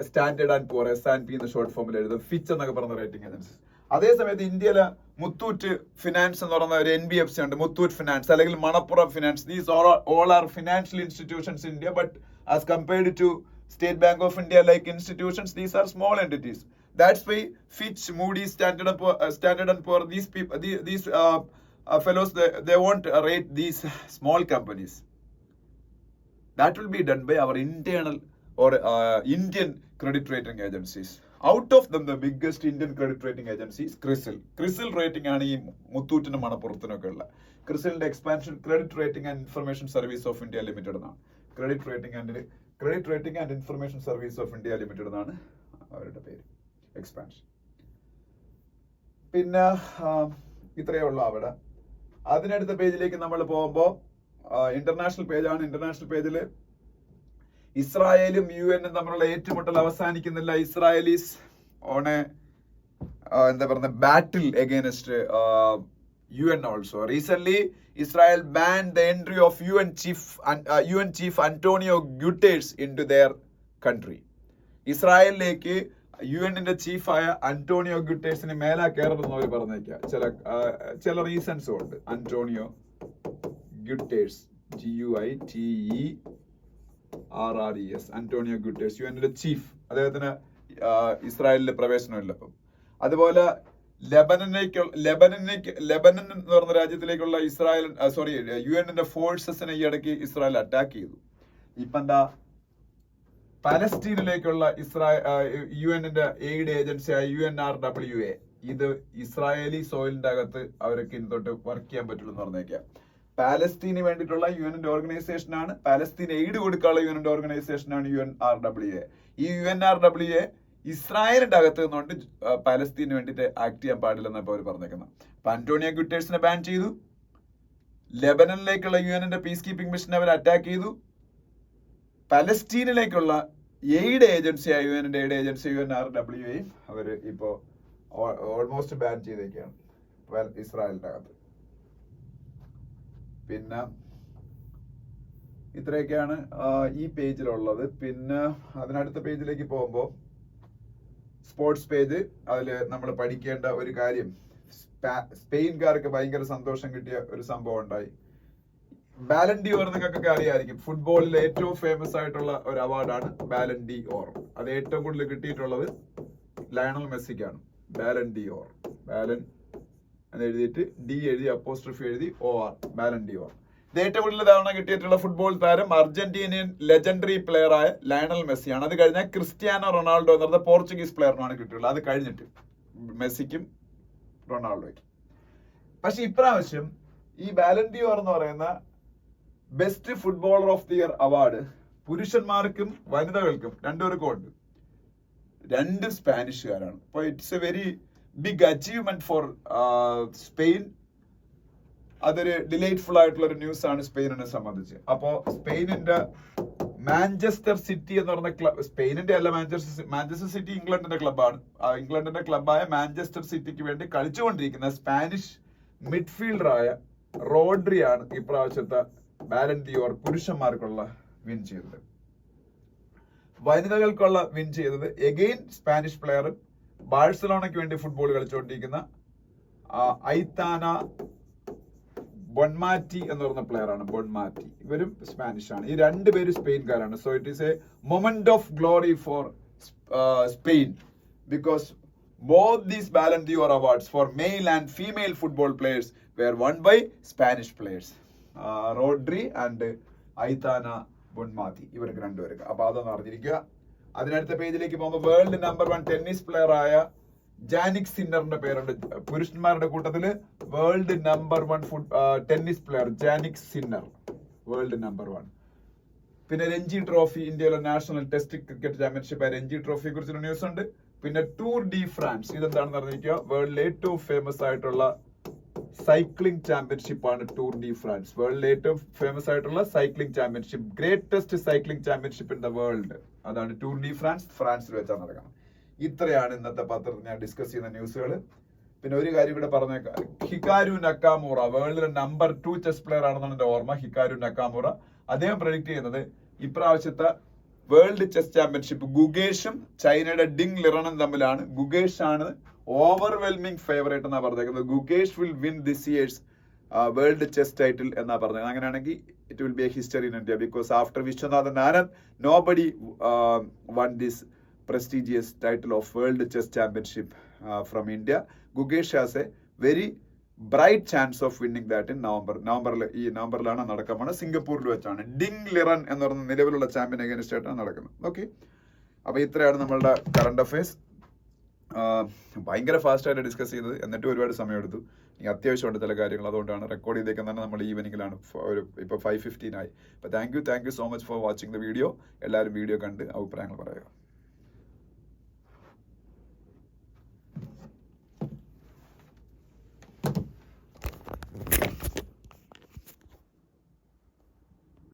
Standard and Poor, S&P എന്ന short ഫോമിൽ എഴുതും, Fitch എന്നൊക്കെ പറഞ്ഞ റേറ്റിംഗ് ഏജൻസീസ്. അതേസമയത്ത് ഇന്ത്യയിലെ മുത്തൂറ്റ് ഫിനാൻസ് എന്ന് പറയുന്ന ഒരു NBFC ഉണ്ട്, മുത്തൂറ്റ് ഫിനാൻസ് അല്ലെങ്കിൽ Manappuram finance. These all are financial institutions in India, but as compared to State Bank of India like institutions, these are small entities. That's why Fitch, Moody's, Standard and Poor, these people, these fellows, they won't rate these small companies. That will be done by our internal or Indian credit rating agencies. Out of them, the biggest Indian credit rating agency is CRISIL. CRISIL rating ആണ് ഈ മുത്തൂറ്റിനും മണപ്പുറത്തിനൊക്കെ ഉള്ള. CRISILന്റെ expansion credit rating and information service of India limited എന്നാണ്. Credit rating and information service of India limited എന്നാണ് അവരുടെ പേര്, എക്സ്പാൻഷൻ. പിന്നെ ഇത്രയേ ഉള്ളൂ അവിടെ. അതിനടുത്ത പേജിലേക്ക് നമ്മൾ പോകുമ്പോൾ ഇന്റർനാഷണൽ പേജാണ്. ഇന്റർനാഷണൽ പേജിൽ ഇസ്രായേലും UN തമ്മിലുള്ള ഏറ്റുമുട്ടൽ അവസാനിക്കുന്നില്ല. ഇസ്രായേലീസ് ഓൺ എ എന്താ പറയുക ബാറ്റിൽ against UN also. Recently, Israel banned the entry of UN chief Antonio Guterres into their country. ഇസ്രായേലിലേക്ക് UN-ന്റെ ചീഫായ അന്റോണിയോ ഗുട്ടേഴ്സിന് മേലാ കയറണമെന്ന് അവർ പറഞ്ഞേക്കുക. ചില റീസൺസും ഉണ്ട്. Antonio Guterres, GUITERRES, Antonio Guterres, UN-ന്റെ ചീഫ്. അദ്ദേഹത്തിന് ഇസ്രായേലിലെ പ്രവേശനമില്ല. അപ്പം അതുപോലെ ലെബനൻ എന്ന് പറഞ്ഞ രാജ്യത്തിലേക്കുള്ള UN ഫോഴ്സസിനെ ഈ ഇടയ്ക്ക് ഇസ്രായേൽ അറ്റാക്ക് ചെയ്തു. ഇപ്പൊ എന്താ പലസ്തീനിലേക്കുള്ള UN എയ്ഡ് ഏജൻസിയായ UNRWA ഇത് ഇസ്രായേലി സോയിലിന്റെ അകത്ത് അവർക്ക് ഇനി തൊട്ട് വർക്ക് ചെയ്യാൻ പറ്റുള്ളൂ എന്ന് പറഞ്ഞേക്കാം. പാലസ്തീന് വേണ്ടിയിട്ടുള്ള UN ഓർഗനൈസേഷൻ ആണ്, പാലസ്തീൻ എയ്ഡ് കൊടുക്കാനുള്ള UN ഓർഗനൈസേഷൻ ആണ് UNRWA. ഈ UNRWA ഇസ്രായേലിന്റെ അകത്ത് നിന്നുകൊണ്ട് പാലസ്തീന് വേണ്ടിയിട്ട് ആക്ട് ചെയ്യാൻ പാടില്ലെന്ന് ഇപ്പൊ അവർ പറഞ്ഞേക്കുന്നത്. അപ്പൊ അന്റോണിയോ ഗുട്ടേഴ്സിനെ ബാൻ ചെയ്തു, ലെബനനിലേക്കുള്ള UN പീസ് കീപ്പിംഗ് മിഷൻ അവർ അറ്റാക്ക് ചെയ്തു, പലസ്തീനിലേക്കുള്ള എയ്ഡ് ഏജൻസിയായ UN എയ്ഡ് ഏജൻസി UNRWA അവർ ഇപ്പോ ഓൾമോസ്റ്റ് ബാൻ ചെയ്തേക്കാണ് ഇസ്രായേലിന്റെ അകത്ത്. പിന്നെ ഇത്രയൊക്കെയാണ് ഈ പേജിലുള്ളത്. പിന്നെ അതിനടുത്ത പേജിലേക്ക് പോകുമ്പോൾ സ്പോർട്സ് പേജ്, അതില് നമ്മൾ പഠിക്കേണ്ട ഒരു കാര്യം, സ്പെയിൻകാർക്ക് ഭയങ്കര സന്തോഷം കിട്ടിയ ഒരു സംഭവം ഉണ്ടായി. ബാലൻ ഡി ഓർ നിങ്ങൾക്കൊക്കെ അറിയായിരിക്കും, ഫുട്ബോളിലെ ഏറ്റവും ഫേമസ് ആയിട്ടുള്ള ഒരു അവാർഡാണ് ബാലൻ ഡി ഓർ. അത് ഏറ്റവും കൂടുതൽ കിട്ടിയിട്ടുള്ളത് ലയണൽ മെസ്സിക്കാണ്. ബാലൻ ഡി ഓർ, ബാലൻ എന്ന് എഴുതിയിട്ട് ഡി എഴുതി അപ്പോസ്ട്രഫി എഴുതി OR, ബാലൻ ഡി ഓർ. ഇത് ഏറ്റവും കൂടുതൽ തവണ കിട്ടിയിട്ടുള്ള ഫുട്ബോൾ താരം അർജന്റീനിയൻ ലെജൻഡറി പ്ലെയർ ആയ ലയണൽ മെസ്സിയാണ്. അത് കഴിഞ്ഞാൽ ക്രിസ്ത്യാനോ റൊണാൾഡോ എന്ന് പറഞ്ഞ പോർച്ചുഗീസ് പ്ലെയറിനാണ് കിട്ടിയുള്ളത്. അത് കഴിഞ്ഞിട്ട് മെസ്സിക്കും റൊണാൾഡോയ്ക്കും. പക്ഷെ ഇപ്രാവശ്യം ഈ ബാലൻ ഡി ഓർ എന്ന് പറയുന്ന best footballer of the year award പുരുഷന്മാർക്കും വനിതകൾക്കും രണ്ടുപേർക്കും ഉണ്ട്. രണ്ട് സ്പാനിഷുകാരാണ്. അപ്പൊ it's a very big achievement for Spain. അതൊരു ഡിലൈറ്റ്ഫുൾ ആയിട്ടുള്ള ഒരു ന്യൂസ് ആണ് സ്പെയിനിനെ സംബന്ധിച്ച്. അപ്പോ സ്പെയിനിന്റെ മാഞ്ചസ്റ്റർ സിറ്റി എന്ന് പറഞ്ഞ ക്ലബ്, സ്പെയിനിന്റെ അല്ല, മാഞ്ചസ്റ്റർ സിറ്റി ഇംഗ്ലണ്ടിന്റെ ക്ലബ്ബാണ്. ഇംഗ്ലണ്ടിന്റെ ക്ലബ്ബായ മാഞ്ചസ്റ്റർ സിറ്റിക്ക് വേണ്ടി കളിച്ചുകൊണ്ടിരിക്കുന്ന സ്പാനിഷ് മിഡ്ഫീൽഡറായ റോഡ്രിയാണ് ഇപ്രാവശ്യത്തെ ബാലൻ ഡി ഓർ പുരുഷന്മാർക്കുള്ള വിൻ ചെയ്തത്. വനിതകൾക്കുള്ള വിൻ ചെയ്തത് എഗെയിൻ സ്പാനിഷ് പ്ലെയറും ബാഴ്സലോണയ്ക്ക് വേണ്ടി ഫുട്ബോൾ കളിച്ചുകൊണ്ടിരിക്കുന്ന ഐത്താന ബൊൺമാറ്റി എന്ന് പറഞ്ഞ പ്ലെയർ ആണ്. ബൊൺമാറ്റി, ഇവരും സ്പാനിഷ് ആണ്. ഈ രണ്ടുപേരും സ്പെയിൻകാരാണ്. So it is a moment of glory for Spain because both these Ballon d'Or awards for male and female football players were won by Spanish players, Rodri and Aitana Bonmati. ഇവർക്ക് രണ്ടുപേർക്ക്. അപ്പൊ അതൊന്ന് അറിഞ്ഞിരിക്കുക. അതിനടുത്ത പേജിലേക്ക് പോകുമ്പോൾ വേൾഡ് നമ്പർ 1 ടെന്നീസ് പ്ലെയർ ആയ Jannik സിന്നറിന്റെ പേരുണ്ട്. പുരുഷന്മാരുടെ കൂട്ടത്തില് world number 1 tennis player Jannik Sinner, world number 1. പിന്നെ രഞ്ജി ട്രോഫി, ഇന്ത്യയിലെ national test cricket championship Ranji ട്രോഫിയെ കുറിച്ചൊരു ന്യൂസ് ഉണ്ട്. പിന്നെ ടൂർ ഡി ഫ്രാൻസ്, ഇതെന്താണെന്ന് അറിഞ്ഞിരിക്കുക, വേൾഡിലെ ഏറ്റവും ഫേമസ് ആയിട്ടുള്ള സൈക്ലിംഗ് ചാമ്പ്യൻഷിപ്പ് ആണ് ടൂർ ഡി ഫ്രാൻസ്. വേൾഡിലെ ഏറ്റവും ഫേമസ് ആയിട്ടുള്ള cycling championship, greatest cycling championship in the world, അതാണ് ടൂർ ഡി ഫ്രാൻസ്. ഫ്രാൻസിൽ വെച്ചാൽ നടക്കണം. ഇത്രയാണ് ഇന്നത്തെ പത്രത്തിൽ ഞാൻ ഡിസ്കസ് ചെയ്യുന്ന ന്യൂസുകൾ. പിന്നെ ഒരു കാര്യം കൂടെ പറഞ്ഞേക്കാം, ഹിക്കാരു നക്കാമുറ വേൾഡിലെ നമ്പർ 2 ചെസ് പ്ലെയർ ആണെന്നാണ് എന്റെ ഓർമ്മ. ഹിക്കാരു നക്കാമുറ അദ്ദേഹം പ്രഡിക്ട് ചെയ്യുന്നത് ഇപ്രാവശ്യത്തെ വേൾഡ് ചെസ് ചാമ്പ്യൻഷിപ്പ് ഗുഗേഷും ചൈനയുടെ ഡിങ് ലിറണും തമ്മിലാണ്. ഗുഗേഷ് ആണ് ഓവർവെൽമിംഗ് ഫേവറേറ്റ് എന്നാ പറഞ്ഞേക്കുന്നത്. Gukesh will win this years world chess title എന്നാ പറഞ്ഞത്. അങ്ങനെയാണെങ്കിൽ it will be A history in India because after Viswanathan Anand nobody one this prestigious title of World Chess Championship from India. Gugesh has a very bright chance of winning that in നവംബറിലാണ് നടക്കുന്നത്. സിംഗപ്പൂരിൽ വെച്ചാണ്. Ding Liren എന്ന് പറയുന്ന നിലവിലുള്ള champion against ആയിട്ടാണ് നടക്കുന്നത്. Okay, അപ്പൊ ഇത്രയാണ് നമ്മളുടെ കറണ്ട് അഫയേഴ്സ്. ഭയങ്കര ഫാസ്റ്റ് ആയിട്ട് ഡിസ്കസ് ചെയ്തത്, എന്നിട്ട് ഒരുപാട് സമയം എടുത്തു. ഇനി അത്യാവശ്യമുണ്ട് ചില കാര്യങ്ങൾ, അതുകൊണ്ടാണ് റെക്കോർഡ് ചെയ്തേക്കുന്നത്. തന്നെ നമ്മൾ ഈവനിങ്ങിലാണ്, ഇപ്പോൾ 5:15 ആയി. അപ്പോൾ thank you so much for watching the video. എല്ലാവരും വീഡിയോ കണ്ട് അഭിപ്രായങ്ങൾ പറയുക.